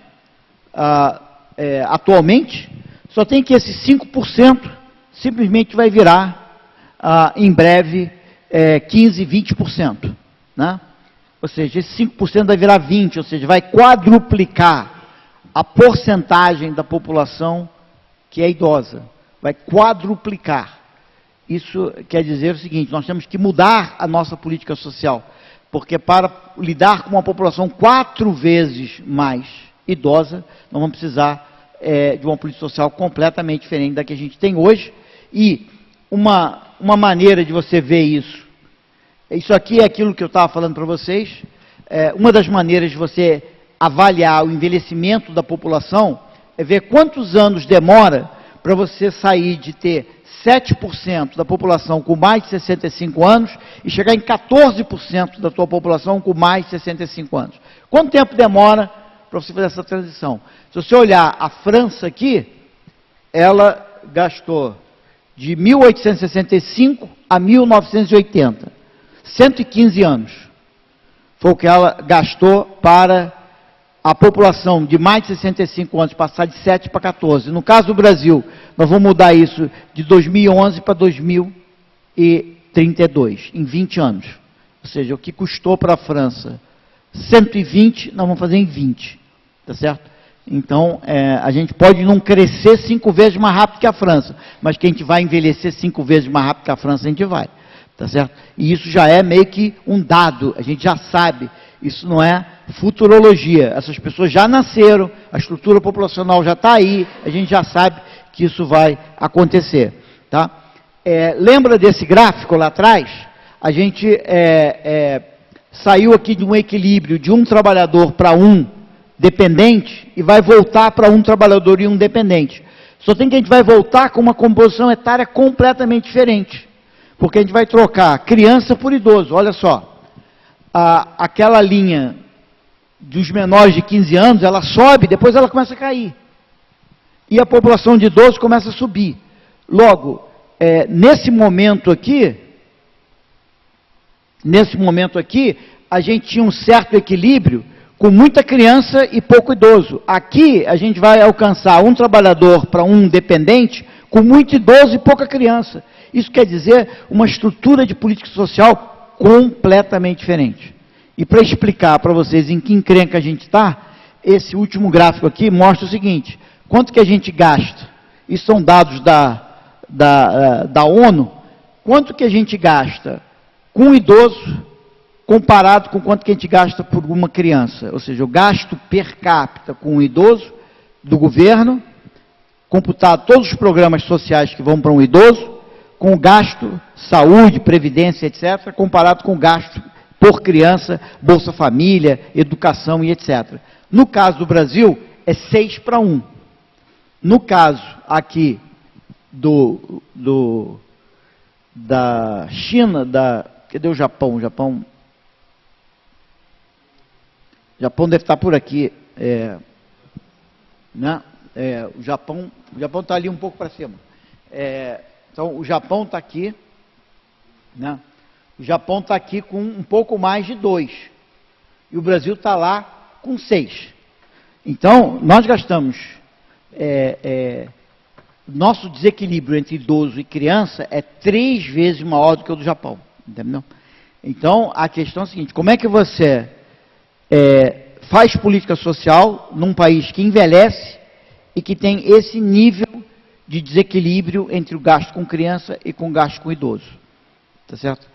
atualmente, só tem que esse 5% simplesmente vai virar, em breve, 15%, 20%. Né? Ou seja, esse 5% vai virar 20%, ou seja, vai quadruplicar a porcentagem da população que é idosa, vai quadruplicar. Isso quer dizer o seguinte, nós temos que mudar a nossa política social, porque para lidar com uma população 4 vezes mais idosa, nós vamos precisar de uma política social completamente diferente da que a gente tem hoje. E uma maneira de você ver isso aqui é aquilo que eu estava falando para vocês, uma das maneiras de você avaliar o envelhecimento da população é ver quantos anos demora para você sair de ter 7% da população com mais de 65 anos e chegar em 14% da tua população com mais de 65 anos. Quanto tempo demora para você fazer essa transição? Se você olhar a França aqui, ela gastou de 1865 a 1980, 115 anos. Foi o que ela gastou para a população de mais de 65 anos passar de 7 para 14. No caso do Brasil, nós vamos mudar isso de 2011 para 2032, em 20 anos. Ou seja, o que custou para a França 120, nós vamos fazer em 20. Tá certo? Então, a gente pode não crescer 5 vezes mais rápido que a França, mas que a gente vai envelhecer 5 vezes mais rápido que a França, a gente vai. Tá certo? E isso já é meio que um dado, a gente já sabe. Isso não é futurologia. Essas pessoas já nasceram, a estrutura populacional já está aí, a gente já sabe que isso vai acontecer. Tá? Lembra desse gráfico lá atrás? A gente saiu aqui de um equilíbrio de um trabalhador para um dependente e vai voltar para um trabalhador e um dependente. Só tem que a gente vai voltar com uma composição etária completamente diferente. Porque a gente vai trocar criança por idoso. Olha só. Aquela linha dos menores de 15 anos, ela sobe, depois ela começa a cair. E a população de idosos começa a subir. Logo, nesse momento aqui, a gente tinha um certo equilíbrio com muita criança e pouco idoso. Aqui, a gente vai alcançar um trabalhador para um dependente com muito idoso e pouca criança. Isso quer dizer uma estrutura de política social completamente diferente. E para explicar para vocês em que encrenca a gente está, esse último gráfico aqui mostra o seguinte, quanto que a gente gasta, isso são dados da ONU, quanto que a gente gasta com um idoso, comparado com quanto que a gente gasta por uma criança, ou seja, o gasto per capita com um idoso do governo, computado todos os programas sociais que vão para um idoso, com o gasto, saúde, previdência, etc., comparado com o gasto por criança, Bolsa Família, educação e etc. No caso do Brasil, é 6 para 1. No caso aqui da China, cadê o Japão? O Japão deve estar por aqui. Né? O Japão está ali um pouco para cima. Então, o Japão está aqui, né? O Japão está aqui com um pouco mais de 2, e o Brasil está lá com 6. Então, nós gastamos, nosso desequilíbrio entre idoso e criança é 3 vezes maior do que o do Japão, entendeu? Então, a questão é a seguinte, como é que você faz política social num país que envelhece e que tem esse nível de desequilíbrio entre o gasto com criança e com o gasto com idoso. Tá certo?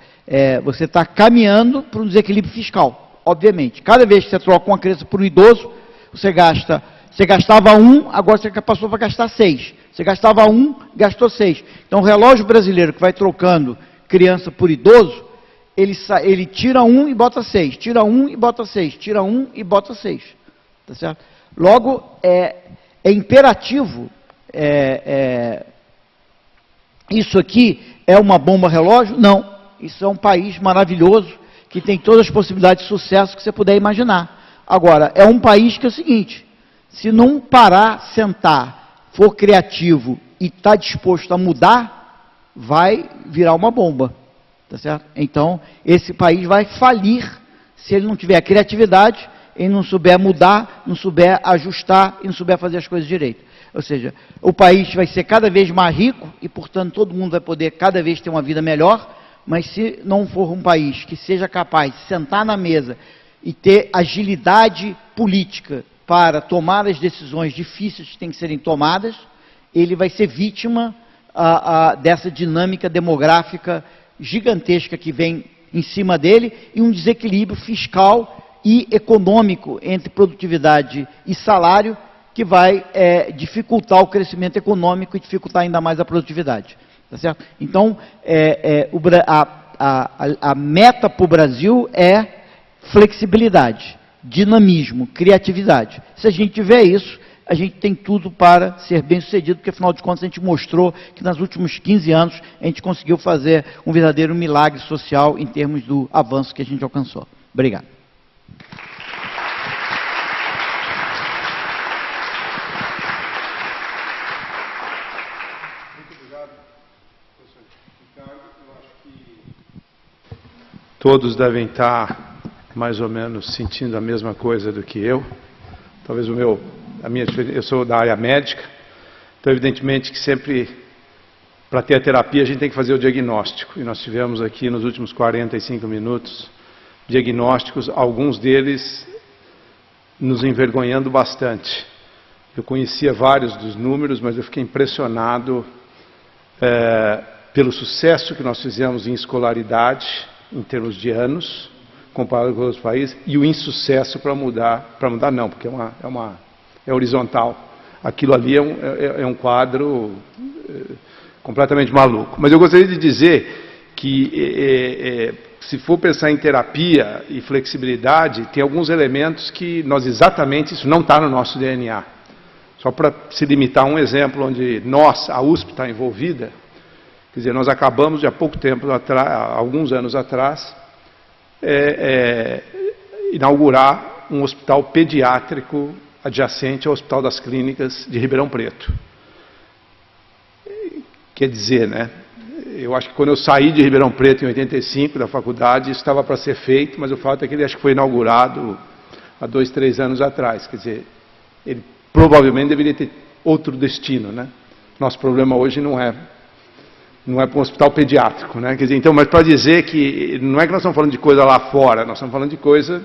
Você está caminhando para um desequilíbrio fiscal, obviamente. Cada vez que você troca uma criança por um idoso, você gastava 1, agora você passou para gastar 6. Você gastava 1, gastou 6. Então o relógio brasileiro que vai trocando criança por idoso, ele tira 1 e bota 6, tira 1 e bota 6, tira 1 e bota 6. Tá certo? Logo, é imperativo. Isso aqui é uma bomba relógio? Não. Isso é um país maravilhoso, que tem todas as possibilidades de sucesso que você puder imaginar. Agora, é um país que é o seguinte, se não parar, sentar, for criativo e está disposto a mudar, vai virar uma bomba. Tá certo? Então, esse país vai falir se ele não tiver criatividade, ele não souber mudar, não souber ajustar e não souber fazer as coisas direito. Ou seja, o país vai ser cada vez mais rico e, portanto, todo mundo vai poder cada vez ter uma vida melhor, mas se não for um país que seja capaz de sentar na mesa e ter agilidade política para tomar as decisões difíceis que têm que serem tomadas, ele vai ser vítima dessa dinâmica demográfica gigantesca que vem em cima dele e um desequilíbrio fiscal e econômico entre produtividade e salário que vai dificultar o crescimento econômico e dificultar ainda mais a produtividade. Tá certo? Então, a meta para o Brasil é flexibilidade, dinamismo, criatividade. Se a gente tiver isso, a gente tem tudo para ser bem-sucedido, porque, afinal de contas, a gente mostrou que, nos últimos 15 anos, a gente conseguiu fazer um verdadeiro milagre social em termos do avanço que a gente alcançou. Obrigado. Muito obrigado, professor Ricardo. Eu acho que todos devem estar, mais ou menos, sentindo a mesma coisa do que eu. Talvez eu sou da área médica, então evidentemente que sempre, para ter a terapia, a gente tem que fazer o diagnóstico. E nós tivemos aqui nos últimos 45 minutos diagnósticos, alguns deles nos envergonhando bastante. Eu conhecia vários dos números, mas eu fiquei impressionado pelo sucesso que nós fizemos em escolaridade, em termos de anos, comparado com outros países, e o insucesso para mudar não, porque é horizontal. Aquilo ali é um quadro completamente maluco. Mas eu gostaria de dizer que, se for pensar em terapia e flexibilidade, tem alguns elementos que isso não está no nosso DNA. Só para se limitar a um exemplo onde a USP está envolvida, quer dizer, nós acabamos de há pouco tempo atrás, alguns anos atrás, inaugurar um hospital pediátrico adjacente ao Hospital das Clínicas de Ribeirão Preto. Quer dizer, né? Eu acho que quando eu saí de Ribeirão Preto em 85, da faculdade, isso estava para ser feito, mas o fato é que ele acho que foi inaugurado há 2, 3 anos atrás. Quer dizer, ele provavelmente deveria ter outro destino, né? Nosso problema hoje não é para um hospital pediátrico, né? Quer dizer, então, mas para dizer que não é que nós estamos falando de coisa lá fora, nós estamos falando de coisa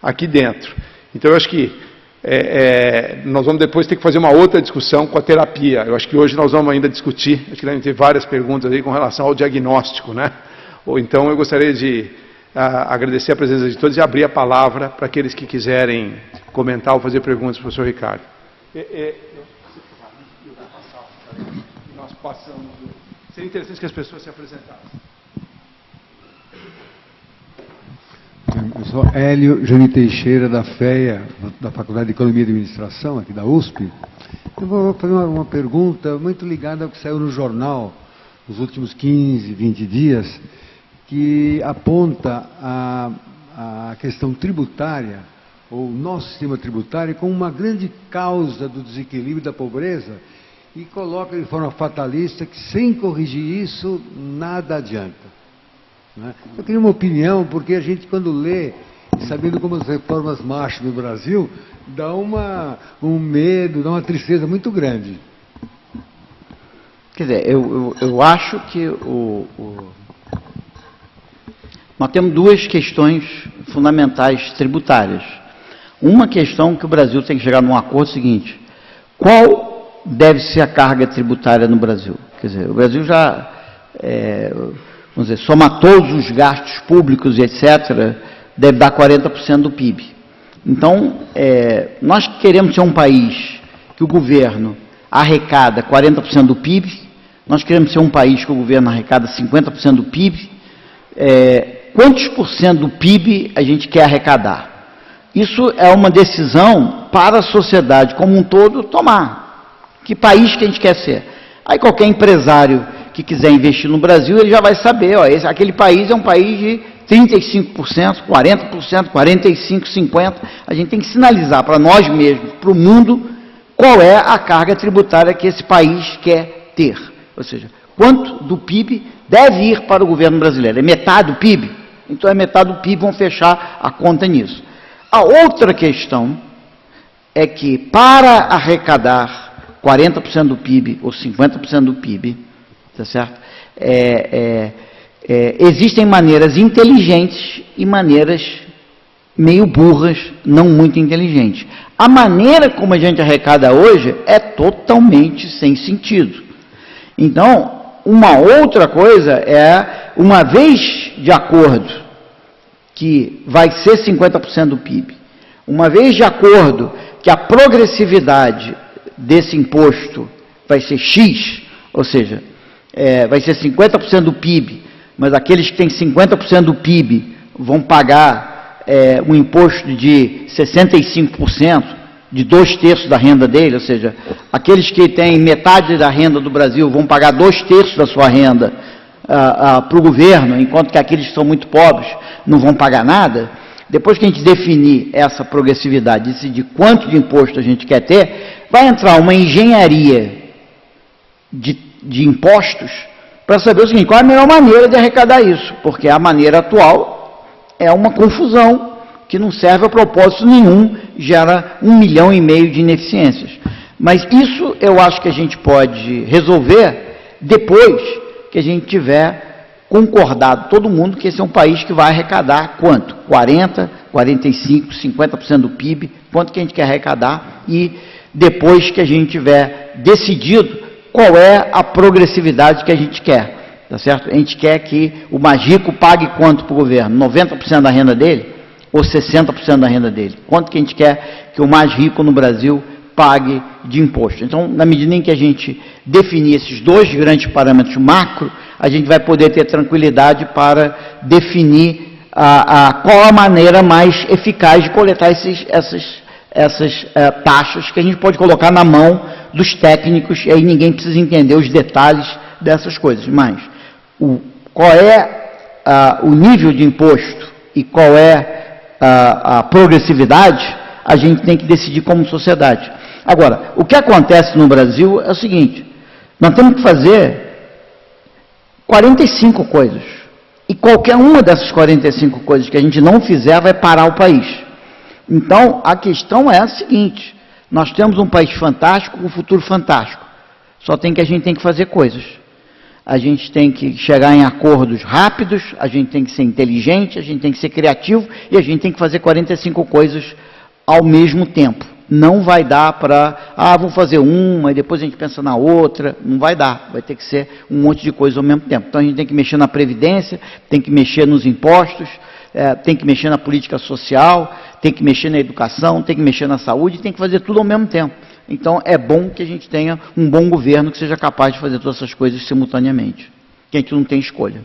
aqui dentro. Então, eu acho que nós vamos depois ter que fazer uma outra discussão com a terapia. Eu acho que hoje nós vamos ainda discutir, acho que devem ter várias perguntas aí com relação ao diagnóstico, né? Ou então eu gostaria de agradecer a presença de todos e abrir a palavra para aqueles que quiserem comentar ou fazer perguntas para o professor Ricardo. Nós passamos. Seria interessante que as pessoas se apresentassem. Eu sou Hélio Jani Teixeira, da FEA, da Faculdade de Economia e Administração, aqui da USP. Eu vou fazer uma pergunta muito ligada ao que saiu no jornal nos últimos 15, 20 dias, que aponta a questão tributária, ou nosso sistema tributário, como uma grande causa do desequilíbrio da pobreza, e coloca de forma fatalista que, sem corrigir isso, nada adianta. Eu queria uma opinião, porque a gente, quando lê, sabendo como as reformas marcham no Brasil, dá um medo, dá uma tristeza muito grande. Quer dizer, eu acho que nós temos duas questões fundamentais tributárias. Uma questão que o Brasil tem que chegar num acordo seguinte: qual deve ser a carga tributária no Brasil? Quer dizer, o Brasil já, vamos dizer, soma todos os gastos públicos e etc., deve dar 40% do PIB. Então, nós queremos ser um país que o governo arrecada 40% do PIB, nós queremos ser um país que o governo arrecada 50% do PIB. Quantos por cento do PIB a gente quer arrecadar? Isso é uma decisão para a sociedade como um todo tomar. Que país que a gente quer ser? Aí qualquer empresário que quiser investir no Brasil, ele já vai saber, aquele país é um país de 35%, 40%, 45%, 50%. A gente tem que sinalizar para nós mesmos, para o mundo, qual é a carga tributária que esse país quer ter. Ou seja, quanto do PIB deve ir para o governo brasileiro? É metade do PIB? Então é metade do PIB, vamos fechar a conta nisso. A outra questão é que, para arrecadar 40% do PIB ou 50% do PIB, tá certo? Existem maneiras inteligentes e maneiras meio burras, não muito inteligentes. A maneira como a gente arrecada hoje é totalmente sem sentido. Então, uma outra coisa é, uma vez de acordo que vai ser 50% do PIB, uma vez de acordo que a progressividade desse imposto vai ser X, ou seja, vai ser 50% do PIB, mas aqueles que têm 50% do PIB vão pagar um imposto de 65%, de 2/3 da renda dele, ou seja, aqueles que têm metade da renda do Brasil vão pagar 2/3 da sua renda para o governo, enquanto que aqueles que são muito pobres não vão pagar nada. Depois que a gente definir essa progressividade, decidir quanto de imposto a gente quer ter, vai entrar uma engenharia de impostos para saber o seguinte: qual é a melhor maneira de arrecadar isso, porque a maneira atual é uma confusão que não serve a propósito nenhum, gera 1,5 milhão de ineficiências. Mas isso eu acho que a gente pode resolver depois que a gente tiver concordado, todo mundo, que esse é um país que vai arrecadar quanto? 40%, 45%, 50% do PIB, quanto que a gente quer arrecadar, e depois que a gente tiver decidido qual é a progressividade que a gente quer, tá certo? A gente quer que o mais rico pague quanto para o governo? 90% da renda dele? Ou 60% da renda dele? Quanto que a gente quer que o mais rico no Brasil pague de imposto? Então, na medida em que a gente definir esses dois grandes parâmetros macro, a gente vai poder ter tranquilidade para definir qual a maneira mais eficaz de coletar essas taxas, que a gente pode colocar na mão dos técnicos, e aí ninguém precisa entender os detalhes dessas coisas. Mas qual é o nível de imposto e qual é a progressividade, a gente tem que decidir como sociedade. Agora, o que acontece no Brasil é o seguinte: nós temos que fazer 45 coisas, e qualquer uma dessas 45 coisas que a gente não fizer vai parar o país. Então, a questão é a seguinte: nós temos um país fantástico, um futuro fantástico, só tem que a gente tem que fazer coisas. A gente tem que chegar em acordos rápidos, a gente tem que ser inteligente, a gente tem que ser criativo, e a gente tem que fazer 45 coisas ao mesmo tempo. Não vai dar para, vou fazer uma, e depois a gente pensa na outra. Não vai dar, vai ter que ser um monte de coisa ao mesmo tempo. Então a gente tem que mexer na Previdência, tem que mexer nos impostos, tem que mexer na política social, tem que mexer na educação, tem que mexer na saúde, tem que fazer tudo ao mesmo tempo. Então, é bom que a gente tenha um bom governo que seja capaz de fazer todas essas coisas simultaneamente, que a gente não tem escolha.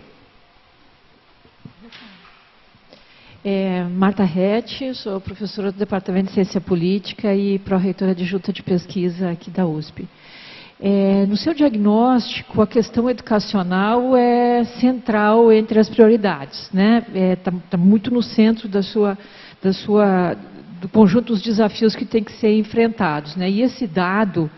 Marta Rett, sou professora do Departamento de Ciência Política e pró-reitora adjunta de pesquisa aqui da USP. No seu diagnóstico, a questão educacional é central entre as prioridades, né? Tá muito no centro do conjunto dos desafios que têm que ser enfrentados, né? E esse dado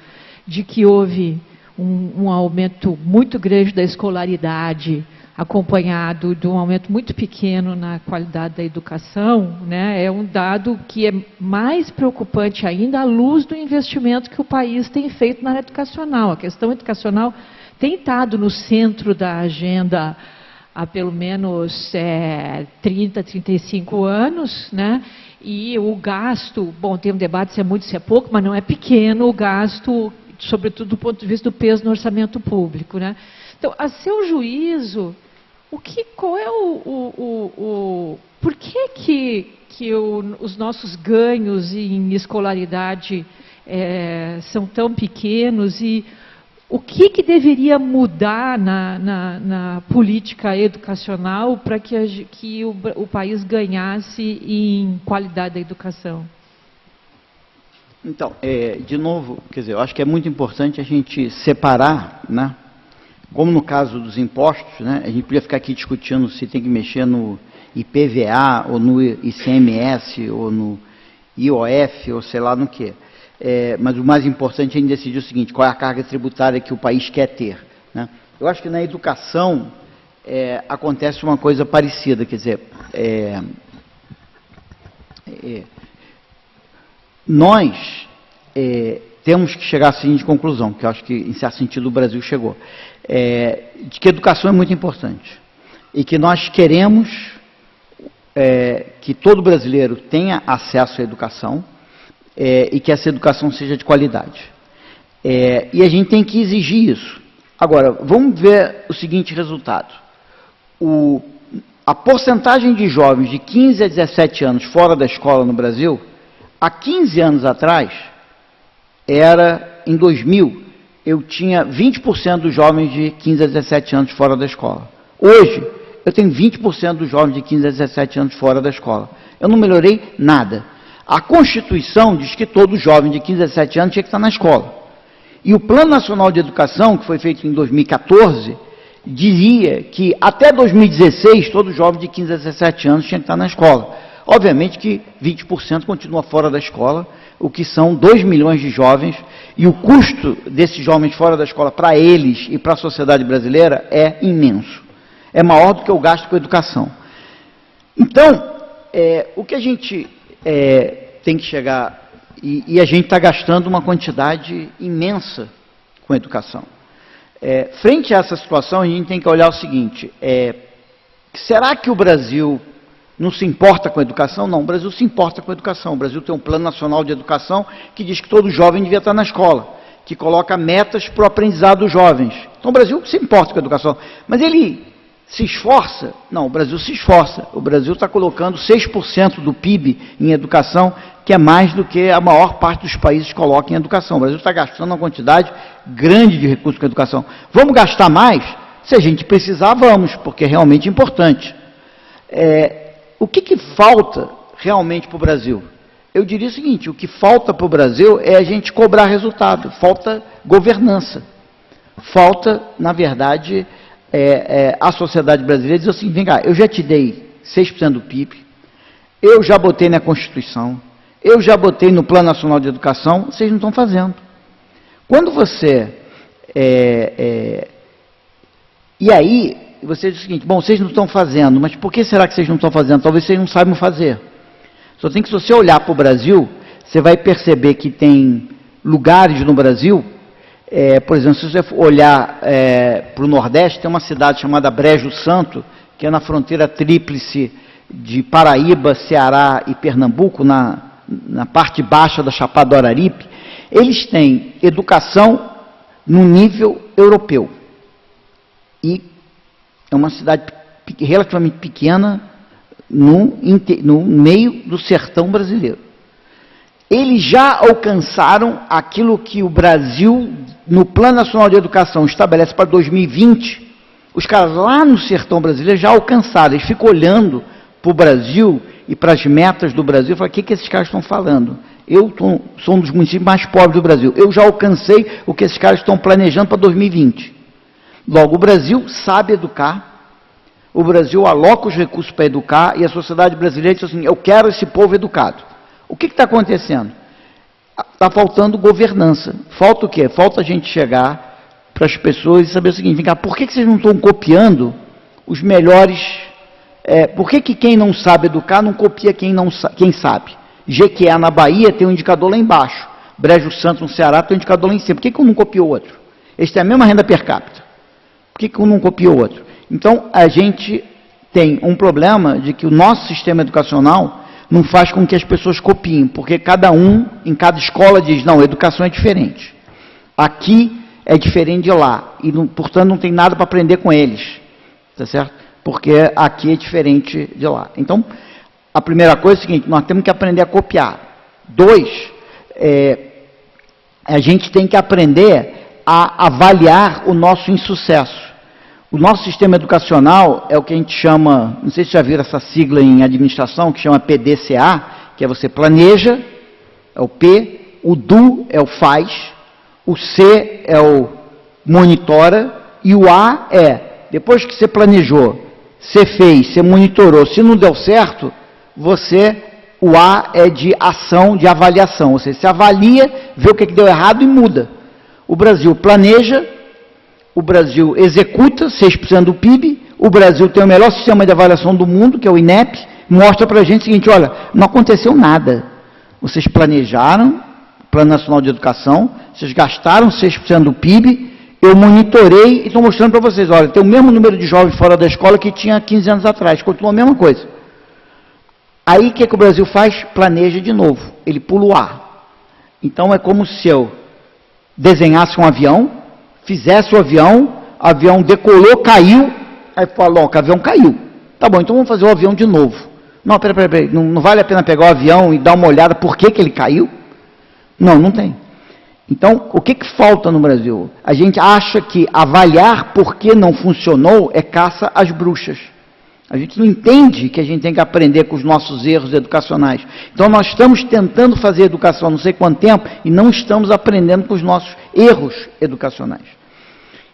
de que houve um aumento muito grande da escolaridade, acompanhado de um aumento muito pequeno na qualidade da educação, né, é um dado que é mais preocupante ainda à luz do investimento que o país tem feito na área educacional. A questão educacional tem estado no centro da agenda há pelo menos 30, 35 anos, né? E o gasto, bom, tem um debate se é muito, se é pouco, mas não é pequeno o gasto, sobretudo do ponto de vista do peso no orçamento público, né? Então, a seu juízo, qual é por que os nossos ganhos em escolaridade são tão pequenos, e o que deveria mudar na política educacional para que o país ganhasse em qualidade da educação? Então, de novo, quer dizer, eu acho que é muito importante a gente separar, né? Como no caso dos impostos, né? A gente podia ficar aqui discutindo se tem que mexer no IPVA, ou no ICMS, ou no IOF, ou sei lá no que. Mas o mais importante é a gente decidir o seguinte: qual é a carga tributária que o país quer ter, né? Eu acho que na educação acontece uma coisa parecida, quer dizer, nós temos que chegar à seguinte conclusão, que eu acho que, em certo sentido, o Brasil chegou, de que a educação é muito importante, e que nós queremos que todo brasileiro tenha acesso à educação e que essa educação seja de qualidade. E a gente tem que exigir isso. Agora, vamos ver o seguinte resultado. A porcentagem de jovens de 15 a 17 anos fora da escola no Brasil, há 15 anos atrás, em 2000, eu tinha 20% dos jovens de 15 a 17 anos fora da escola. Hoje, eu tenho 20% dos jovens de 15 a 17 anos fora da escola. Eu não melhorei nada. A Constituição diz que todo jovem de 15 a 17 anos tinha que estar na escola. E o Plano Nacional de Educação, que foi feito em 2014, dizia que até 2016, todo jovem de 15 a 17 anos tinha que estar na escola. Obviamente que 20% continua fora da escola, o que são 2 milhões de jovens, e o custo desses jovens fora da escola para eles e para a sociedade brasileira é imenso. É maior do que o gasto com a educação. Então, o que a gente tem que chegar, e a gente está gastando uma quantidade imensa com a educação. Frente a essa situação, a gente tem que olhar o seguinte, será que o Brasil não se importa com a educação? Não, o Brasil se importa com a educação. O Brasil tem um Plano Nacional de Educação que diz que todo jovem devia estar na escola, que coloca metas para o aprendizado dos jovens. Então o Brasil se importa com a educação. Mas ele se esforça? Não, o Brasil se esforça. O Brasil está colocando 6% do PIB em educação, que é mais do que a maior parte dos países colocam em educação. O Brasil está gastando uma quantidade grande de recursos com a educação. Vamos gastar mais? Se a gente precisar, vamos, porque é realmente importante. O que falta realmente para o Brasil? Eu diria o seguinte, o que falta para o Brasil é a gente cobrar resultado, falta governança. Falta, na verdade, a sociedade brasileira dizer assim, vem cá, eu já te dei 6% do PIB, eu já botei na Constituição, eu já botei no Plano Nacional de Educação, vocês não estão fazendo. Quando você... e aí, você diz o seguinte, bom, vocês não estão fazendo, mas por que será que vocês não estão fazendo? Talvez vocês não saibam fazer. Se você olhar para o Brasil, você vai perceber que tem lugares no Brasil, por exemplo, se você olhar para o Nordeste, tem uma cidade chamada Brejo Santo, que é na fronteira tríplice de Paraíba, Ceará e Pernambuco, na parte baixa da Chapada do Araripe. Eles têm educação no nível europeu. E é uma cidade relativamente pequena no meio do sertão brasileiro. Eles já alcançaram aquilo que o Brasil, no Plano Nacional de Educação, estabelece para 2020. Os caras lá no sertão brasileiro já alcançaram. Eles ficam olhando para o Brasil e para as metas do Brasil e falam, o que esses caras estão falando? Eu sou um dos municípios mais pobres do Brasil. Eu já alcancei o que esses caras estão planejando para 2020. Logo, o Brasil sabe educar, o Brasil aloca os recursos para educar e a sociedade brasileira diz assim, eu quero esse povo educado. O que está acontecendo? Está faltando governança. Falta o quê? Falta a gente chegar para as pessoas e saber o seguinte, vem cá, por que vocês não estão copiando os melhores... por que quem não sabe educar não copia quem sabe? Jequié na Bahia tem um indicador lá embaixo, Brejo Santo no Ceará tem um indicador lá em cima. Por que um não copia o outro? Eles têm a mesma renda per capita. Por que um não copia o outro? Então, a gente tem um problema de que o nosso sistema educacional não faz com que as pessoas copiem, porque cada um, em cada escola, diz, não, a educação é diferente. Aqui é diferente de lá, e, portanto, não tem nada para aprender com eles, tá certo? Porque aqui é diferente de lá. Então, a primeira coisa é o seguinte, nós temos que aprender a copiar. 2, a gente tem que aprender a avaliar o nosso insucesso. O nosso sistema educacional é o que a gente chama, não sei se já viram essa sigla em administração, que chama PDCA, que é você planeja, é o P, o do é o faz, o C é o monitora, e o A depois que você planejou, você fez, você monitorou, se não deu certo, o A é de ação, de avaliação, ou seja, você avalia, vê o que deu errado e muda. O Brasil planeja, o Brasil executa 6% do PIB, o Brasil tem o melhor sistema de avaliação do mundo, que é o INEP, mostra para a gente o seguinte, olha, não aconteceu nada. Vocês planejaram, Plano Nacional de Educação, vocês gastaram 6% do PIB, eu monitorei e estou mostrando para vocês, olha, tem o mesmo número de jovens fora da escola que tinha 15 anos atrás, continua a mesma coisa. Aí o que o Brasil faz? Planeja de novo, ele pula o ar. Então é como se eu desenhasse um avião, fizesse o avião decolou, caiu, aí falou, o avião caiu. Tá bom, então vamos fazer o avião de novo. Não, peraí, não vale a pena pegar o avião e dar uma olhada por que ele caiu? Não tem. Então, o que falta no Brasil? A gente acha que avaliar por que não funcionou é caça às bruxas. A gente não entende que a gente tem que aprender com os nossos erros educacionais. Então, nós estamos tentando fazer educação há não sei quanto tempo e não estamos aprendendo com os nossos erros educacionais.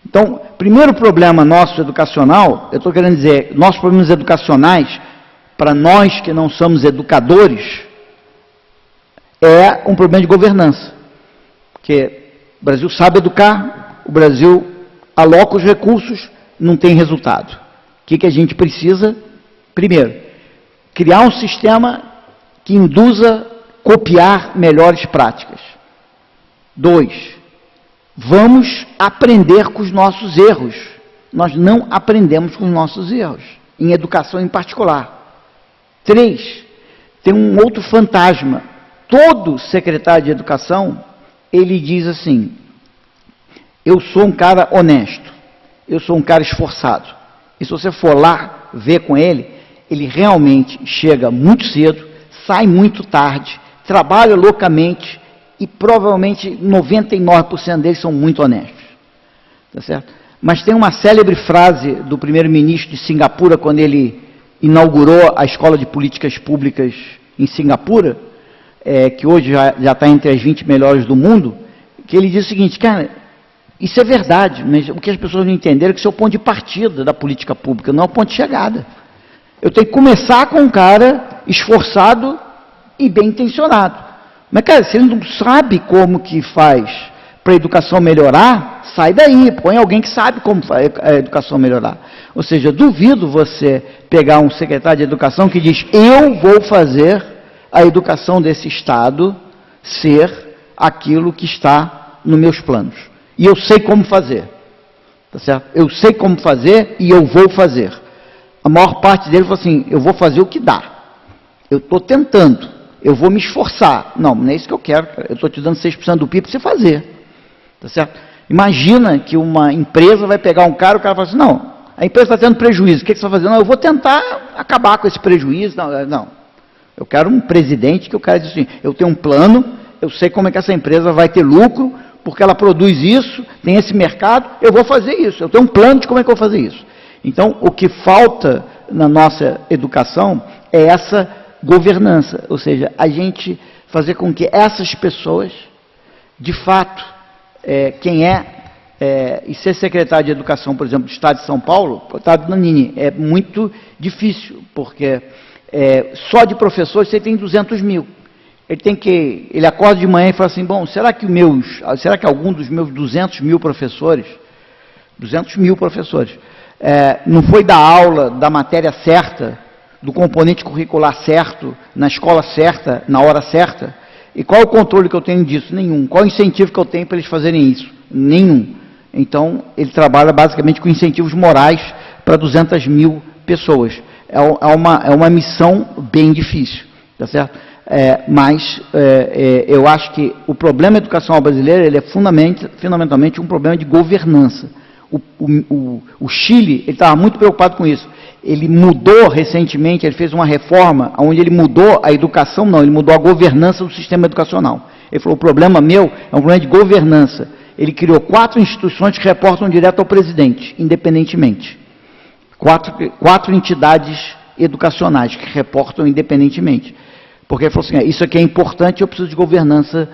Então, primeiro problema nosso educacional, eu estou querendo dizer, nossos problemas educacionais, para nós que não somos educadores, é um problema de governança. Porque o Brasil sabe educar, o Brasil aloca os recursos, não tem resultado. O que a gente precisa? Primeiro, criar um sistema que induza copiar melhores práticas. 2, vamos aprender com os nossos erros. Nós não aprendemos com os nossos erros, em educação em particular. 3, tem um outro fantasma. Todo secretário de educação, ele diz assim, eu sou um cara honesto, eu sou um cara esforçado. E se você for lá ver com ele, ele realmente chega muito cedo, sai muito tarde, trabalha loucamente e provavelmente 99% deles são muito honestos. Tá certo? Mas tem uma célebre frase do primeiro-ministro de Singapura, quando ele inaugurou a Escola de Políticas Públicas em Singapura, que hoje já está entre as 20 melhores do mundo, que ele diz o seguinte, cara, isso é verdade, mas o que as pessoas não entenderam é que isso é o ponto de partida da política pública, não é o ponto de chegada. Eu tenho que começar com um cara esforçado e bem intencionado. Mas, cara, se ele não sabe como que faz para a educação melhorar, sai daí, põe alguém que sabe como a educação melhorar. Ou seja, duvido você pegar um secretário de educação que diz, eu vou fazer a educação desse Estado ser aquilo que está nos meus planos. E eu sei como fazer. Tá certo? Eu sei como fazer e eu vou fazer. A maior parte deles falou assim, eu vou fazer o que dá. Eu estou tentando. Eu vou me esforçar. Não é isso que eu quero. Cara. Eu estou te dando 6% do PIB para você fazer. Tá certo? Imagina que uma empresa vai pegar um cara, o cara fala assim, não, a empresa está tendo prejuízo. O que você vai fazer? Não, eu vou tentar acabar com esse prejuízo. Não. Eu quero um presidente que o cara diz assim, eu tenho um plano, eu sei como é que essa empresa vai ter lucro, porque ela produz isso, tem esse mercado, eu vou fazer isso. Eu tenho um plano de como é que eu vou fazer isso. Então, o que falta na nossa educação é essa governança, ou seja, a gente fazer com que essas pessoas, de fato, e ser secretário de Educação, por exemplo, do Estado de São Paulo, coitado Nanini, é muito difícil, porque só de professores você tem 200 mil. Ele acorda de manhã e fala assim, bom, será que algum dos meus 200 mil professores, não foi dar aula da matéria certa, do componente curricular certo, na escola certa, na hora certa? E qual é o controle que eu tenho disso? Nenhum. Qual é o incentivo que eu tenho para eles fazerem isso? Nenhum. Então, ele trabalha basicamente com incentivos morais para 200 mil pessoas. É uma missão bem difícil, tá certo? Mas eu acho que o problema educacional brasileiro ele é fundamentalmente um problema de governança. O Chile estava muito preocupado com isso. Ele mudou recentemente, ele fez uma reforma onde ele mudou a educação, não, ele mudou a governança do sistema educacional. Ele falou, o problema meu é um problema de governança. Ele criou 4 instituições que reportam direto ao presidente, independentemente. 4 entidades educacionais que reportam independentemente. Porque ele falou assim, isso aqui é importante, eu preciso de governança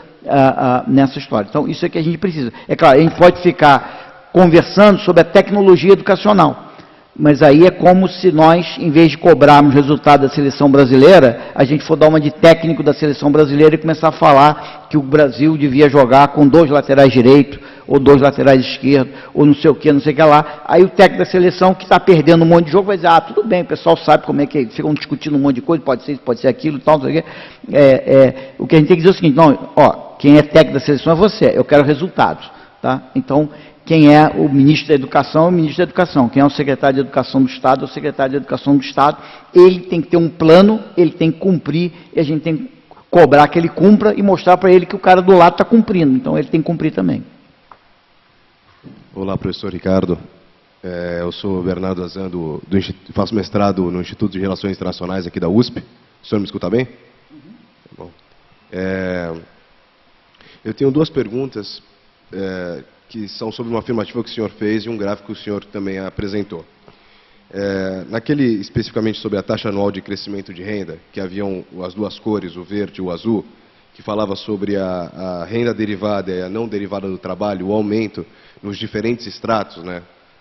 nessa história. Então, isso é que a gente precisa. É claro, a gente pode ficar conversando sobre a tecnologia educacional, mas aí é como se nós, em vez de cobrarmos resultado da seleção brasileira, a gente for dar uma de técnico da seleção brasileira e começar a falar que o Brasil devia jogar com 2 laterais direitos, ou 2 laterais esquerdos, ou não sei o que lá. Aí o técnico da seleção, que está perdendo um monte de jogo, vai dizer, tudo bem, o pessoal sabe como é que ficam discutindo um monte de coisa, pode ser isso, pode ser aquilo, tal, não sei o quê. O que a gente tem que dizer é o seguinte, não, quem é técnico da seleção é você, eu quero resultados. Tá? Então, quem é o ministro da Educação é o ministro da Educação, quem é o secretário de Educação do Estado é o secretário de Educação do Estado. Ele tem que ter um plano, ele tem que cumprir, e a gente tem que cobrar que ele cumpra e mostrar para ele que o cara do lado está cumprindo, então ele tem que cumprir também. Olá, professor Ricardo. Eu sou Bernardo Azan, faço mestrado no Instituto de Relações Internacionais aqui da USP. O senhor me escuta bem? Tá bom. Eu tenho duas perguntas que são sobre uma afirmativa que o senhor fez e um gráfico que o senhor também apresentou. Especificamente sobre a taxa anual de crescimento de renda, que haviam as duas cores, o verde e o azul, que falava sobre a renda derivada e a não derivada do trabalho, o aumento nos diferentes estratos,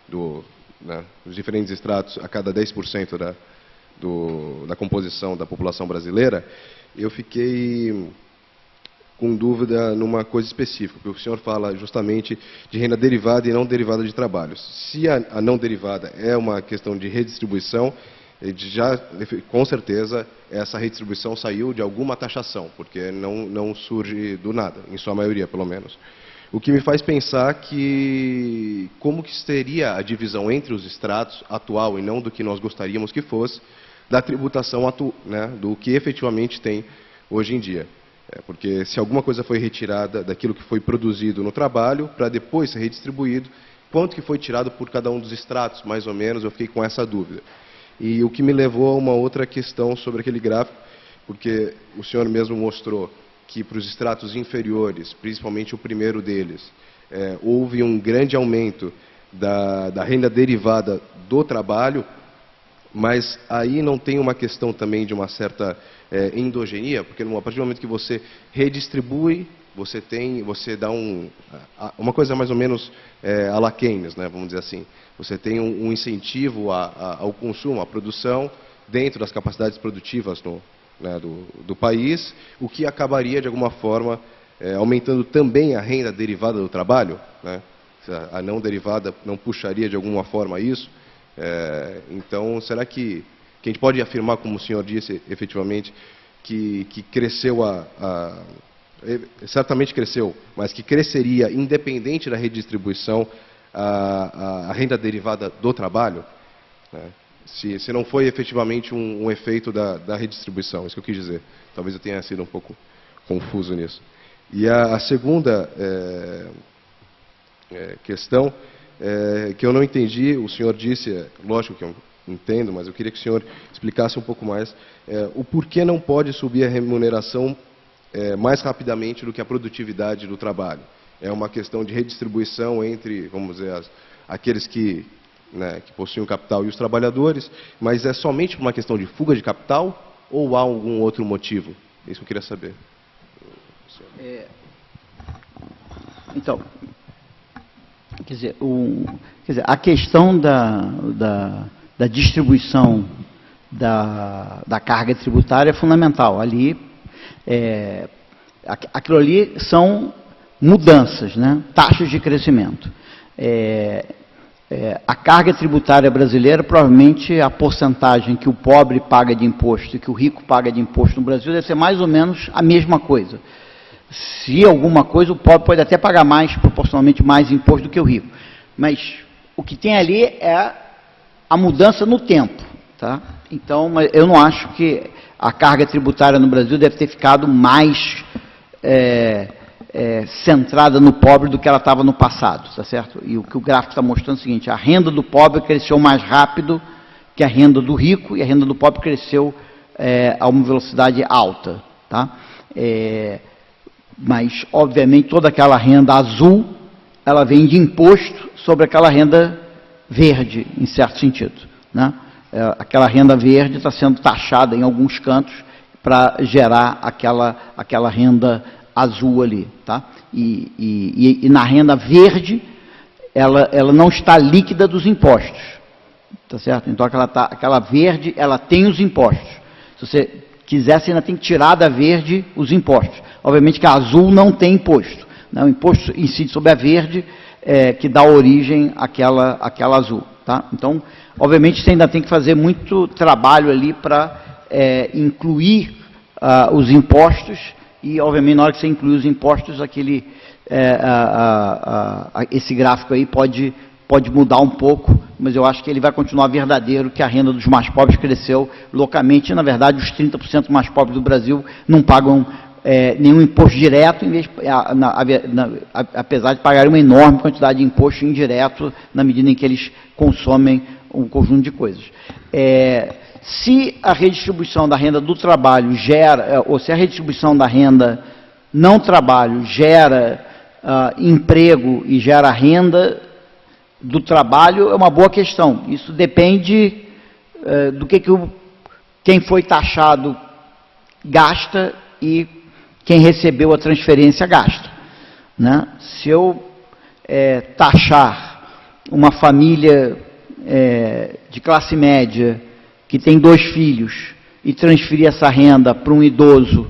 nos diferentes estratos a cada 10% da composição da população brasileira. Eu fiquei com dúvida numa coisa específica, porque o senhor fala justamente de renda derivada e não derivada de trabalho. Se a não derivada é uma questão de redistribuição, com certeza essa redistribuição saiu de alguma taxação, porque não surge do nada, em sua maioria pelo menos. O que me faz pensar como que seria a divisão entre os estratos atual e não do que nós gostaríamos que fosse, da tributação do que efetivamente tem hoje em dia. Porque se alguma coisa foi retirada daquilo que foi produzido no trabalho, para depois ser redistribuído, quanto que foi tirado por cada um dos estratos, mais ou menos, eu fiquei com essa dúvida. E o que me levou a uma outra questão sobre aquele gráfico, porque o senhor mesmo mostrou que para os estratos inferiores, principalmente o primeiro deles, houve um grande aumento da renda derivada do trabalho, mas aí não tem uma questão também de uma certa endogenia, porque a partir do momento que você redistribui, você dá uma coisa mais ou menos à la Keynes, vamos dizer assim. Você tem um incentivo ao consumo, à produção, dentro das capacidades produtivas do país, o que acabaria, de alguma forma, aumentando também a renda derivada do trabalho. A não derivada não puxaria, de alguma forma, isso. Então, será que a gente pode afirmar, como o senhor disse, efetivamente, que cresceu certamente cresceu, mas que cresceria, independente da redistribuição, a renda derivada do trabalho? Se não foi efetivamente um efeito da redistribuição, isso que eu quis dizer. Talvez eu tenha sido um pouco confuso nisso. E a segunda questão, que eu não entendi, o senhor disse, lógico que eu entendo, mas eu queria que o senhor explicasse um pouco mais, o porquê não pode subir a remuneração mais rapidamente do que a produtividade do trabalho. É uma questão de redistribuição entre, vamos dizer, aqueles que possuem o capital e os trabalhadores, mas é somente uma questão de fuga de capital ou há algum outro motivo? Isso que eu queria saber. Então, quer dizer, a questão da distribuição da carga tributária é fundamental. Aquilo ali são mudanças, taxas de crescimento. A carga tributária brasileira, provavelmente a porcentagem que o pobre paga de imposto e que o rico paga de imposto no Brasil deve ser mais ou menos a mesma coisa. Se alguma coisa, o pobre pode até pagar proporcionalmente mais imposto do que o rico. Mas o que tem ali é a mudança no tempo. Então, eu não acho que a carga tributária no Brasil deve ter ficado mais centrada no pobre do que ela estava no passado, tá certo? E o que o gráfico está mostrando é o seguinte: a renda do pobre cresceu mais rápido que a renda do rico, e a renda do pobre cresceu a uma velocidade alta, mas, obviamente, toda aquela renda azul, ela vem de imposto sobre aquela renda verde, em certo sentido, aquela renda verde está sendo taxada em alguns cantos para gerar aquela renda azul ali, e na renda verde ela não está líquida dos impostos, tá certo? Então aquela verde, ela tem os impostos. Se você quiser, você ainda tem que tirar da verde os impostos. Obviamente que a azul não tem imposto, o imposto incide sobre a verde, que dá origem àquela azul, Então, obviamente, você ainda tem que fazer muito trabalho ali para incluir os impostos, e, obviamente, na hora que você incluir os impostos, esse gráfico aí pode mudar um pouco, mas eu acho que ele vai continuar verdadeiro, que a renda dos mais pobres cresceu loucamente, e, na verdade, os 30% mais pobres do Brasil não pagam nenhum imposto direto, apesar de pagarem uma enorme quantidade de imposto indireto, na medida em que eles consomem um conjunto de coisas. Se a redistribuição da renda do trabalho gera, ou se a redistribuição da renda não trabalho gera emprego e gera renda do trabalho, é uma boa questão. Isso depende do que quem foi taxado gasta e quem recebeu a transferência gasta, né? Se eu taxar uma família de classe média que tem 2 filhos e transferir essa renda para um idoso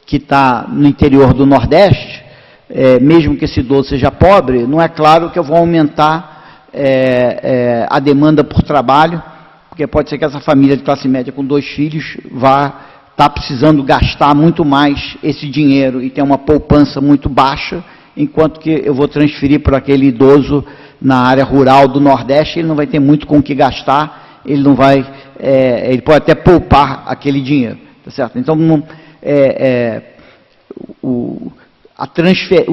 que está no interior do Nordeste, mesmo que esse idoso seja pobre, não é claro que eu vou aumentar a demanda por trabalho, porque pode ser que essa família de classe média com 2 filhos vá estar precisando gastar muito mais esse dinheiro e ter uma poupança muito baixa, enquanto que eu vou transferir para aquele idoso na área rural do Nordeste, ele não vai ter muito com o que gastar, ele não vai, ele pode até poupar aquele dinheiro, tá certo? Então, o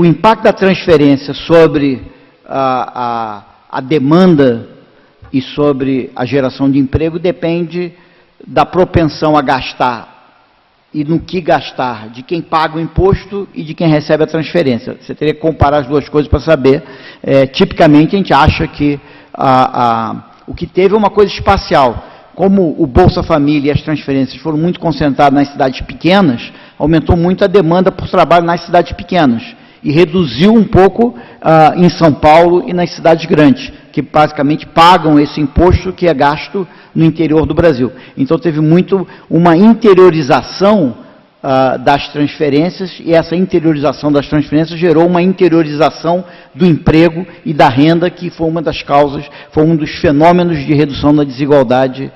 impacto da transferência sobre a demanda e sobre a geração de emprego depende da propensão a gastar e no que gastar, de quem paga o imposto e de quem recebe a transferência. Você teria que comparar as duas coisas para saber. Tipicamente, a gente acha que o que teve é uma coisa espacial. Como o Bolsa Família e as transferências foram muito concentradas nas cidades pequenas, aumentou muito a demanda por trabalho nas cidades pequenas e reduziu um pouco em São Paulo e nas cidades grandes, que basicamente pagam esse imposto que é gasto no interior do Brasil. Então teve muito uma interiorização das transferências, e essa interiorização das transferências gerou uma interiorização do emprego e da renda, que foi uma das causas, foi um dos fenômenos de redução da desigualdade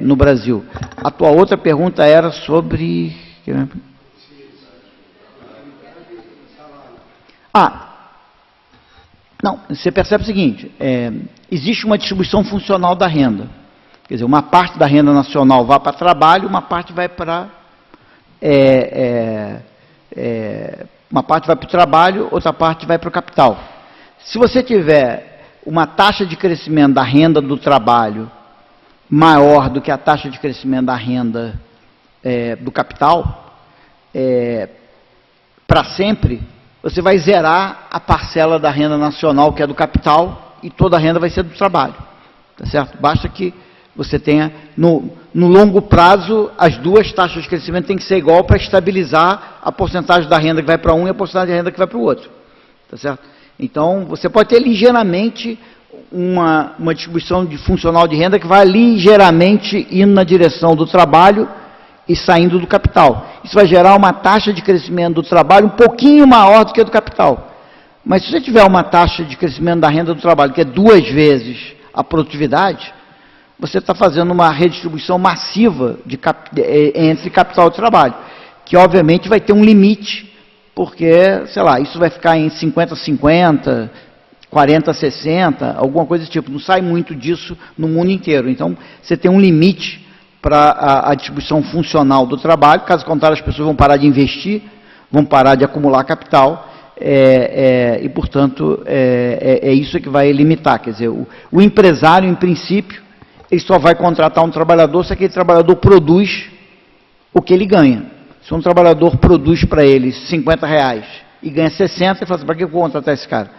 no Brasil. A tua outra pergunta era sobre... Não, você percebe o seguinte, existe uma distribuição funcional da renda. Quer dizer, uma parte da renda nacional vai para trabalho, uma parte vai para... uma parte vai para o trabalho, outra parte vai para o capital. Se você tiver uma taxa de crescimento da renda do trabalho maior do que a taxa de crescimento da renda do capital, para sempre, você vai zerar a parcela da renda nacional, que é do capital, e toda a renda vai ser do trabalho. Tá certo? Basta que você tenha, no longo prazo, as duas taxas de crescimento têm que ser igual para estabilizar a porcentagem da renda que vai para um e a porcentagem da renda que vai para o outro. Tá certo? Então, você pode ter ligeiramente uma distribuição funcional de renda que vai ligeiramente indo na direção do trabalho e saindo do capital. Isso vai gerar uma taxa de crescimento do trabalho um pouquinho maior do que a do capital. Mas se você tiver uma taxa de crescimento da renda do trabalho que é 2 vezes a produtividade, você está fazendo uma redistribuição massiva entre capital e trabalho, que obviamente vai ter um limite, porque, sei lá, isso vai ficar em 50-50, 40-60, alguma coisa desse tipo. Não sai muito disso no mundo inteiro. Então, você tem um limite para a distribuição funcional do trabalho, caso contrário as pessoas vão parar de investir, vão parar de acumular capital, e portanto é isso que vai limitar. Quer dizer, o empresário, em princípio, ele só vai contratar um trabalhador se aquele trabalhador produz o que ele ganha. Se um trabalhador produz para ele R$50 e ganha 60, ele fala assim, para que eu vou contratar esse cara?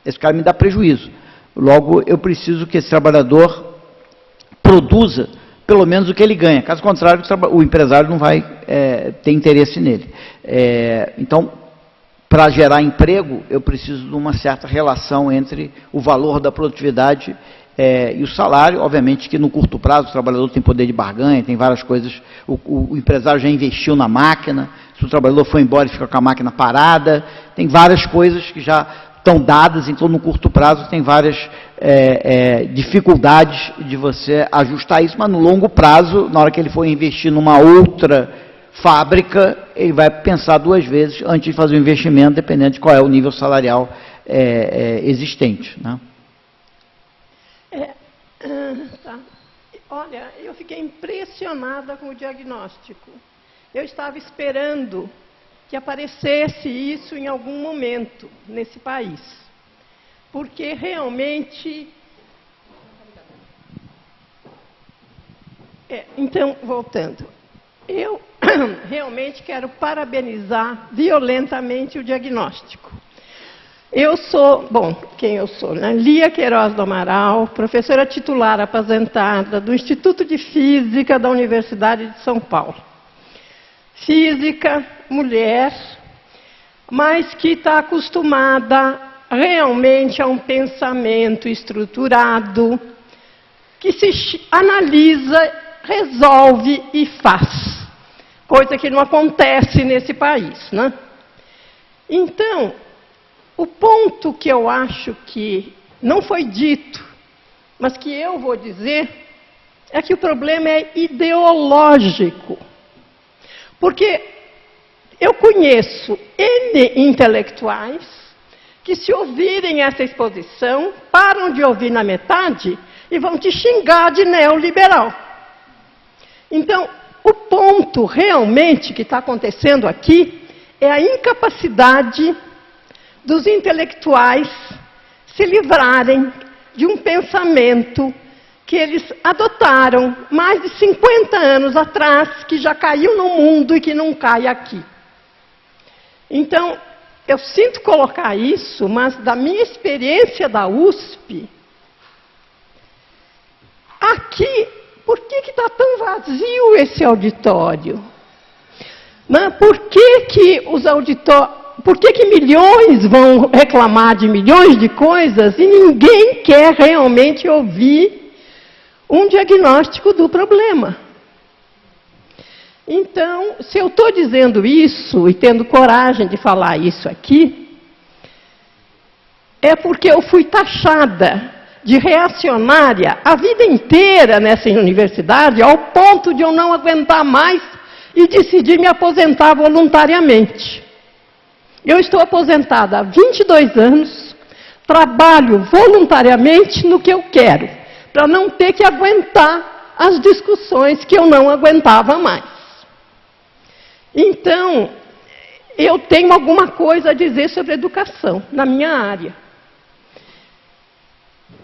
Esse cara me dá prejuízo. Logo, eu preciso que esse trabalhador produza pelo menos o que ele ganha. Caso contrário, o empresário não vai ter interesse nele. Então, para gerar emprego, eu preciso de uma certa relação entre o valor da produtividade e o salário. Obviamente que no curto prazo o trabalhador tem poder de barganha, tem várias coisas. O empresário já investiu na máquina, se o trabalhador for embora e fica com a máquina parada, tem várias coisas que já estão dadas, então no curto prazo tem várias dificuldades de você ajustar isso, mas no longo prazo, na hora que ele for investir numa outra fábrica, ele vai pensar 2 vezes antes de fazer o investimento, dependendo de qual é o nível salarial existente, né? Tá. Olha, eu fiquei impressionada com o diagnóstico. Eu estava esperando que aparecesse isso em algum momento nesse país, porque realmente... então, voltando, eu realmente quero parabenizar violentamente o diagnóstico. Eu sou, bom, quem eu sou, né? Lia Queiroz do Amaral, professora titular aposentada do Instituto de Física da Universidade de São Paulo. Física, mulher, mas que está acostumada realmente a um pensamento estruturado, que se analisa, resolve e faz, coisa que não acontece nesse país, né? Então, o ponto que eu acho que não foi dito, mas que eu vou dizer, é que o problema é ideológico. Porque eu conheço N intelectuais que, se ouvirem essa exposição, param de ouvir na metade e vão te xingar de neoliberal. Então, o ponto realmente que está acontecendo aqui é a incapacidade dos intelectuais se livrarem de um pensamento que eles adotaram mais de 50 anos atrás, que já caiu no mundo e que não cai aqui. Então, eu sinto colocar isso, mas da minha experiência da USP, aqui, por que está tão vazio esse auditório? Por que milhões vão reclamar de milhões de coisas e ninguém quer realmente ouvir um diagnóstico do problema? Então, se eu estou dizendo isso e tendo coragem de falar isso aqui, é porque eu fui taxada de reacionária a vida inteira nessa universidade, ao ponto de eu não aguentar mais e decidi me aposentar voluntariamente. Eu estou aposentada há 22 anos, trabalho voluntariamente no que eu quero, para não ter que aguentar as discussões que eu não aguentava mais. Então, eu tenho alguma coisa a dizer sobre educação na minha área.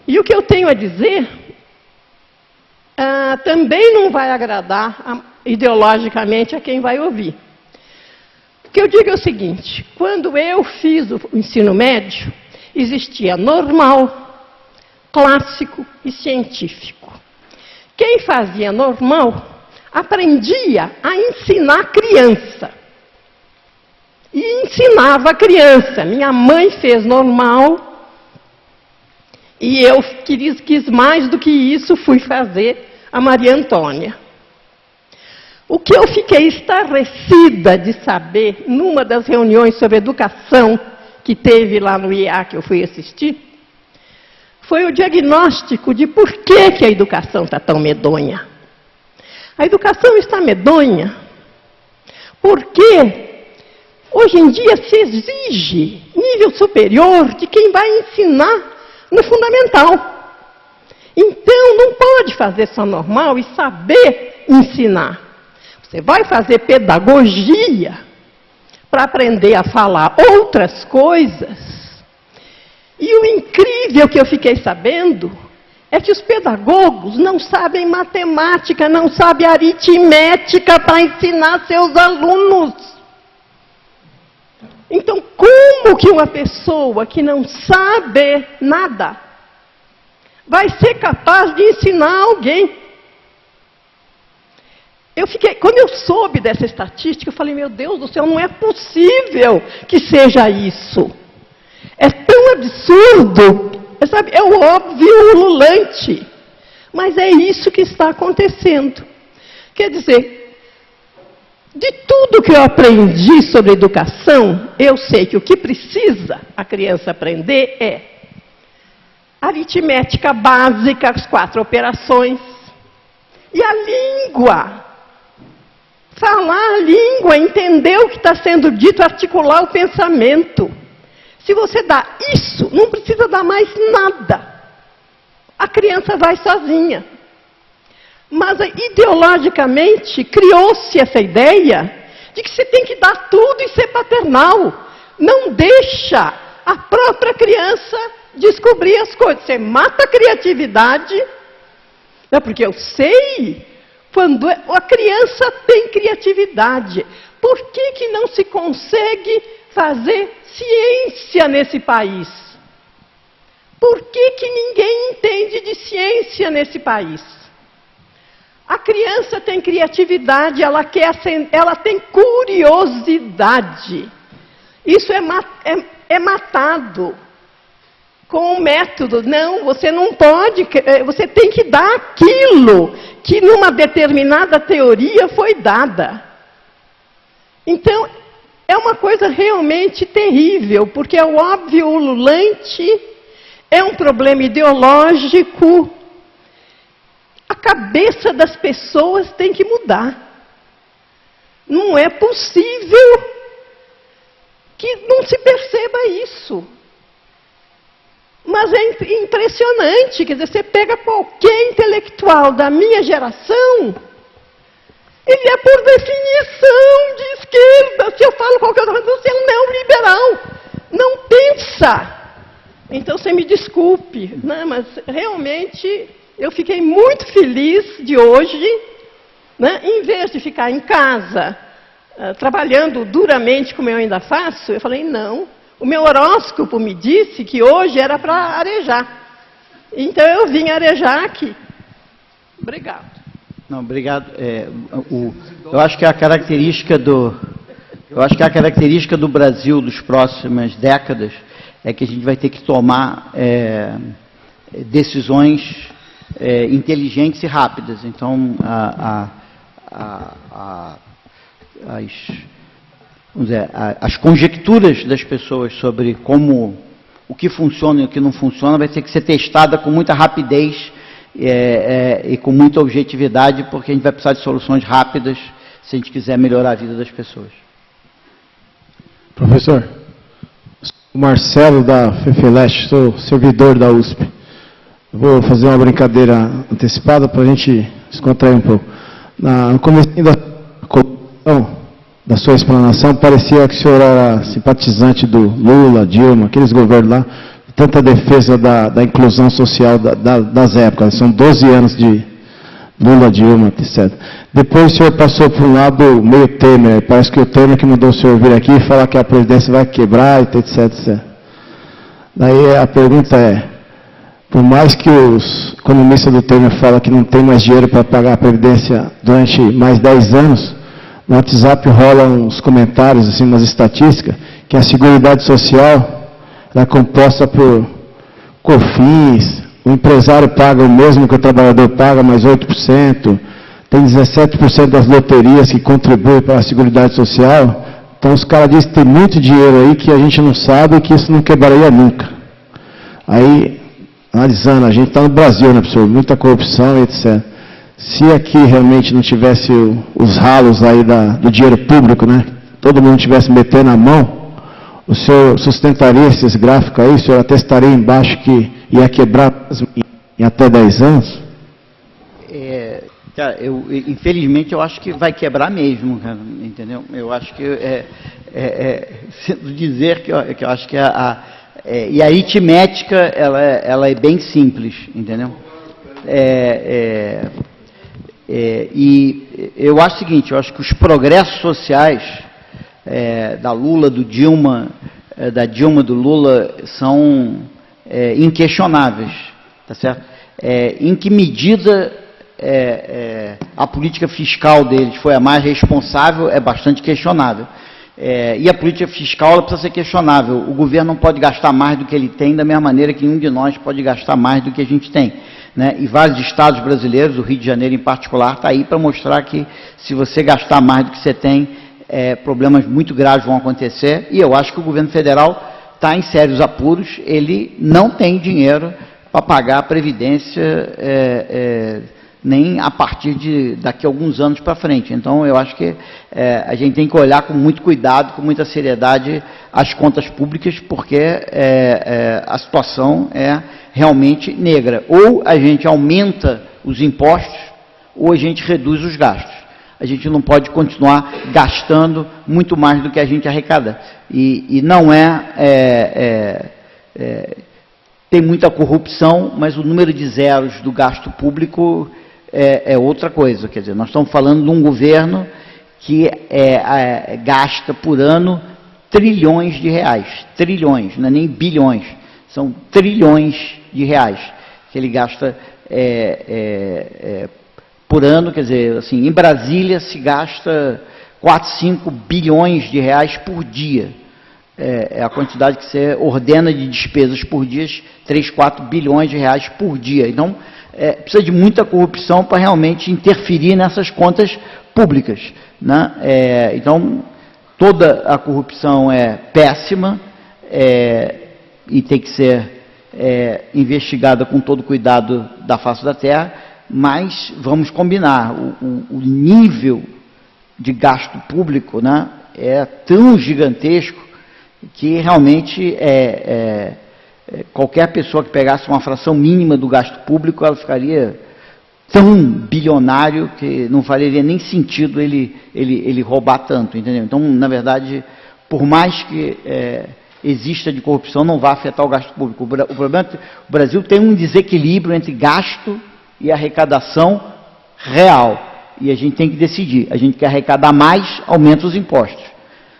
E o que eu tenho a dizer também não vai agradar ideologicamente a quem vai ouvir. O que eu digo é o seguinte: quando eu fiz o ensino médio, existia normal, clássico e científico. Quem fazia normal aprendia a ensinar a criança. E ensinava a criança. Minha mãe fez normal e eu quis mais do que isso, fui fazer a Maria Antônia. O que eu fiquei estarrecida de saber, numa das reuniões sobre educação que teve lá no IA, que eu fui assistir, foi o diagnóstico de por que a educação está tão medonha. A educação está medonha porque hoje em dia se exige nível superior de quem vai ensinar no fundamental. Então, não pode fazer só normal e saber ensinar. Você vai fazer pedagogia para aprender a falar outras coisas. E o incrível que eu fiquei sabendo é que os pedagogos não sabem matemática, não sabem aritmética para ensinar seus alunos. Então, como que uma pessoa que não sabe nada vai ser capaz de ensinar alguém? Quando eu soube dessa estatística, eu falei, meu Deus do céu, não é possível que seja isso. É tão absurdo, sabe? É o óbvio ululante. Mas é isso que está acontecendo. Quer dizer, de tudo que eu aprendi sobre educação, eu sei que o que precisa a criança aprender é aritmética básica, as 4 operações, e a língua. falar a língua, entender o que está sendo dito, articular o pensamento. Se você dá isso, não precisa dar mais nada. A criança vai sozinha. Mas ideologicamente criou-se essa ideia de que você tem que dar tudo e ser paternal. Não deixa a própria criança descobrir as coisas. Você mata a criatividade, né? Porque eu sei quando a criança tem criatividade. Por que não se consegue fazer ciência nesse país? Por que ninguém entende de ciência nesse país? A criança tem criatividade, ela tem curiosidade. Isso é matado com o método. Não, você não pode, você tem que dar aquilo que numa determinada teoria foi dada. Então, é uma coisa realmente terrível, porque é o óbvio ululante, é um problema ideológico. A cabeça das pessoas tem que mudar. Não é possível que não se perceba isso. Mas é impressionante, quer dizer, você pega qualquer intelectual da minha geração, ele é por definição de esquerda. Se eu falo qualquer coisa, você é um neoliberal. Não pensa. Então, você me desculpe, né, mas realmente eu fiquei muito feliz de hoje, né, em vez de ficar em casa, trabalhando duramente como eu ainda faço, eu falei, não, o meu horóscopo me disse que hoje era para arejar. Então eu vim arejar aqui. Obrigado. Não, obrigado. Eu acho que a característica do Brasil das próximas décadas é que a gente vai ter que tomar decisões inteligentes e rápidas. Então, as conjecturas das pessoas sobre o que funciona e o que não funciona vai ter que ser testada com muita rapidez e com muita objetividade, porque a gente vai precisar de soluções rápidas se a gente quiser melhorar a vida das pessoas. Professor, o Marcelo da FEFELESH, sou servidor da USP. Vou fazer uma brincadeira antecipada para a gente descontrair um pouco. No começo da sua explanação, parecia que o senhor era simpatizante do Lula, Dilma, aqueles governos lá, tanta defesa da inclusão social das épocas. São 12 anos de Lula, Dilma, etc. Depois o senhor passou por um lado meio Temer. Parece que o Temer que mandou o senhor vir aqui e falar que a Previdência vai quebrar, etc, etc. Daí a pergunta é, por mais que os economistas do Temer falam que não tem mais dinheiro para pagar a Previdência durante mais 10 anos, no WhatsApp rolam uns comentários, assim, umas estatísticas, que a Seguridade Social é composta por COFINS, o empresário paga o mesmo que o trabalhador paga, mais 8%, tem 17% das loterias que contribuem para a Seguridade Social. Então os caras dizem que tem muito dinheiro aí que a gente não sabe e que isso não quebraria nunca. Aí, analisando, a gente está no Brasil, né, professor? Muita corrupção e etc. Se aqui realmente não tivesse os ralos aí do dinheiro público, né? Todo mundo tivesse metendo a mão, o senhor sustentaria esses gráficos aí? O senhor atestaria embaixo que ia quebrar em até 10 anos? Cara, infelizmente eu acho que vai quebrar mesmo, cara, entendeu? Eu acho que dizer que eu acho que e a aritmética ela é bem simples, entendeu? E eu acho o seguinte, eu acho que os progressos sociais da Lula, do Dilma, da Dilma, do Lula, são inquestionáveis, tá certo? Em que medida a política fiscal deles foi a mais responsável é bastante questionável. E a política fiscal ela precisa ser questionável. O governo não pode gastar mais do que ele tem, da mesma maneira que nenhum de nós pode gastar mais do que a gente tem, né? E vários estados brasileiros, o Rio de Janeiro em particular, está aí para mostrar que se você gastar mais do que você tem, problemas muito graves vão acontecer. E eu acho que o governo federal está em sérios apuros, ele não tem dinheiro para pagar a previdência nem a partir de daqui a alguns anos para frente. Então, eu acho que a gente tem que olhar com muito cuidado, com muita seriedade, as contas públicas, porque a situação é realmente negra. Ou a gente aumenta os impostos, ou a gente reduz os gastos. A gente não pode continuar gastando muito mais do que a gente arrecada. E não tem muita corrupção, mas o número de zeros do gasto público é outra coisa. Quer dizer, nós estamos falando de um governo que gasta por ano trilhões de reais. Trilhões, não é nem bilhões. São trilhões de reais que ele gasta por ano. Quer dizer, assim, em Brasília se gasta 4, 5 bilhões de reais por dia. É a quantidade que você ordena de despesas por dia, 3, 4 bilhões de reais por dia. Então, precisa de muita corrupção para realmente interferir nessas contas públicas, né? Então, toda a corrupção é péssima e tem que ser investigada com todo cuidado da face da terra, mas vamos combinar, o nível de gasto público, né, é tão gigantesco que realmente qualquer pessoa que pegasse uma fração mínima do gasto público, ela ficaria tão bilionário que não faria nem sentido ele roubar tanto, entendeu? Então, na verdade, por mais que exista de corrupção, não vai afetar o gasto público. O problema é que o Brasil tem um desequilíbrio entre gasto e arrecadação real. E a gente tem que decidir. A gente quer arrecadar mais, aumenta os impostos.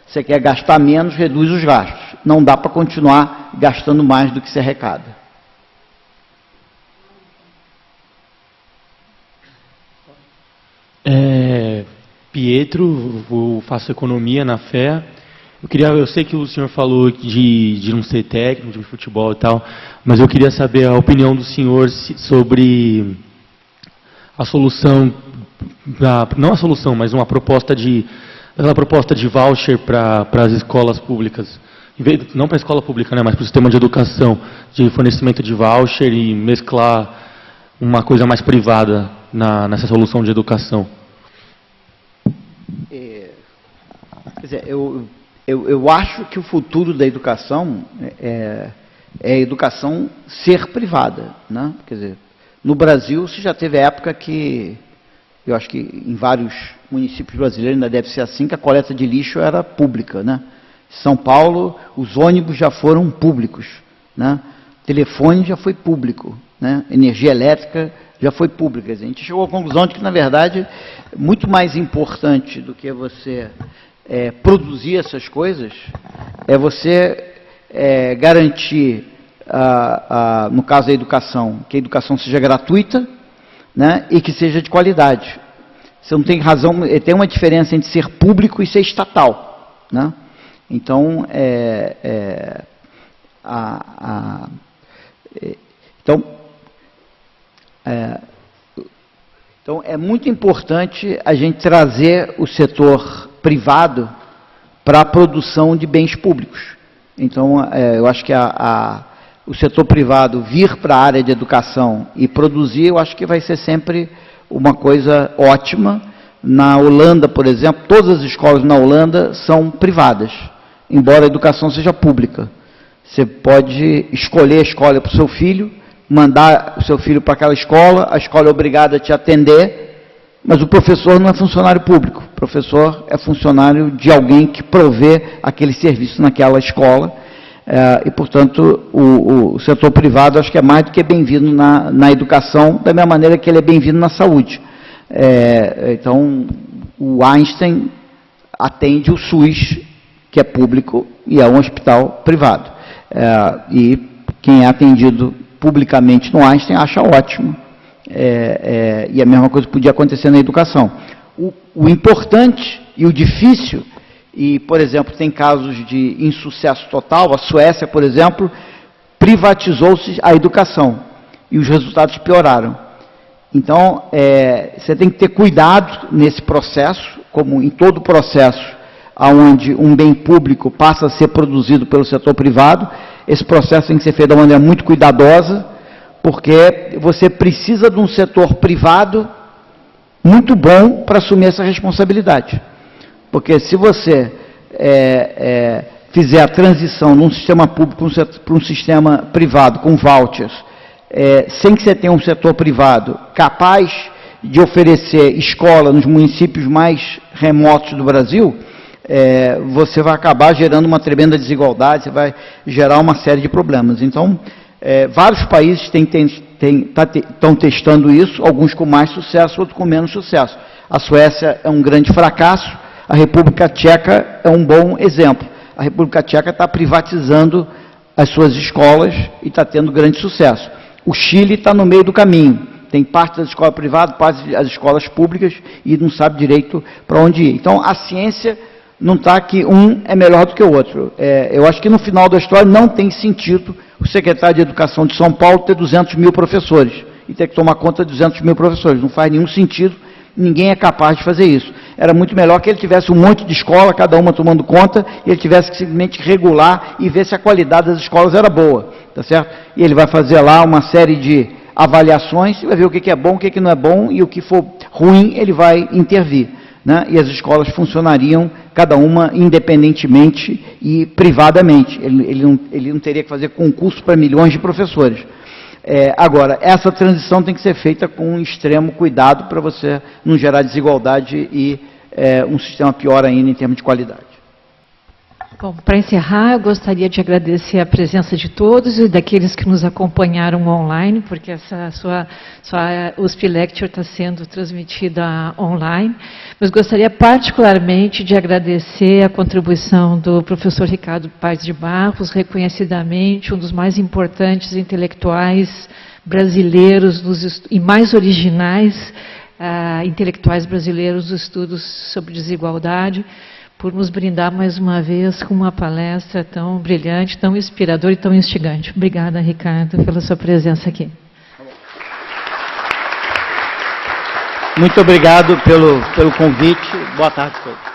Você quer gastar menos, reduz os gastos. Não dá para continuar gastando mais do que se arrecada. Pietro, eu faço economia na FEA. Eu sei que o senhor falou de não ser técnico de futebol e tal, mas eu queria saber a opinião do senhor sobre a solução, não a solução, mas uma proposta de voucher para as escolas públicas. Não para a escola pública, né, mas para o sistema de educação, de fornecimento de voucher e mesclar uma coisa mais privada nessa solução de educação. Quer dizer, eu acho que o futuro da educação é a educação ser privada, né? Quer dizer, no Brasil, você já teve época que, eu acho que em vários municípios brasileiros ainda deve ser assim, que a coleta de lixo era pública, né? São Paulo, os ônibus já foram públicos, né? Telefone já foi público, né? Energia elétrica já foi pública. A gente chegou à conclusão de que, na verdade, muito mais importante do que você produzir essas coisas é você garantir, no caso da educação, que a educação seja gratuita, né, e que seja de qualidade. Você não tem razão, tem uma diferença entre ser público e ser estatal, né? Então, então é muito importante a gente trazer o setor privado para a produção de bens públicos. Então, eu acho que o setor privado vir para a área de educação e produzir, eu acho que vai ser sempre uma coisa ótima. Na Holanda, por exemplo, todas as escolas na Holanda são privadas, embora a educação seja pública. Você pode escolher a escola para o seu filho, mandar o seu filho para aquela escola, a escola é obrigada a te atender, mas o professor não é funcionário público. O professor é funcionário de alguém que provê aquele serviço naquela escola. E, portanto, o setor privado acho que é mais do que bem-vindo na educação, da mesma maneira que ele é bem-vindo na saúde. Então, o Einstein atende o SUS, que é público, e é um hospital privado. E quem é atendido publicamente no Einstein acha ótimo. E a mesma coisa podia acontecer na educação. O importante e o difícil, e, por exemplo, tem casos de insucesso total, a Suécia, por exemplo, privatizou-se a educação, e os resultados pioraram. Então, você tem que ter cuidado nesse processo, como em todo processo, onde um bem público passa a ser produzido pelo setor privado. Esse processo tem que ser feito de uma maneira muito cuidadosa, porque você precisa de um setor privado muito bom para assumir essa responsabilidade. Porque se você fizer a transição de um sistema público para um sistema privado, com vouchers, sem que você tenha um setor privado capaz de oferecer escola nos municípios mais remotos do Brasil, você vai acabar gerando uma tremenda desigualdade, você vai gerar uma série de problemas. Então, vários países estão testando isso, alguns com mais sucesso, outros com menos sucesso. A Suécia é um grande fracasso, a República Tcheca é um bom exemplo. A República Tcheca está privatizando as suas escolas e está tendo grande sucesso. O Chile está no meio do caminho. Tem parte das escolas privadas, parte das escolas públicas e não sabe direito para onde ir. Então, a ciência não está que um é melhor do que o outro. Eu acho que no final da história não tem sentido o secretário de Educação de São Paulo ter 200 mil professores e ter que tomar conta de 200 mil professores. Não faz nenhum sentido, ninguém é capaz de fazer isso. Era muito melhor que ele tivesse um monte de escola, cada uma tomando conta, e ele tivesse que simplesmente regular e ver se a qualidade das escolas era boa, tá certo? E ele vai fazer lá uma série de avaliações, vai ver o que é bom, o que não é bom, e o que for ruim, ele vai intervir, né? E as escolas funcionariam, cada uma independentemente e privadamente. Ele não teria que fazer concurso para milhões de professores. Agora, essa transição tem que ser feita com um extremo cuidado para você não gerar desigualdade e um sistema pior ainda em termos de qualidade. Bom, para encerrar, eu gostaria de agradecer a presença de todos e daqueles que nos acompanharam online, porque essa sua USP Lecture está sendo transmitida online. Mas gostaria particularmente de agradecer a contribuição do professor Ricardo Paes de Barros, reconhecidamente um dos mais importantes intelectuais brasileiros e mais originais intelectuais brasileiros dos estudos sobre desigualdade, por nos brindar mais uma vez com uma palestra tão brilhante, tão inspiradora e tão instigante. Obrigada, Ricardo, pela sua presença aqui. Muito obrigado pelo convite. Boa tarde a todos.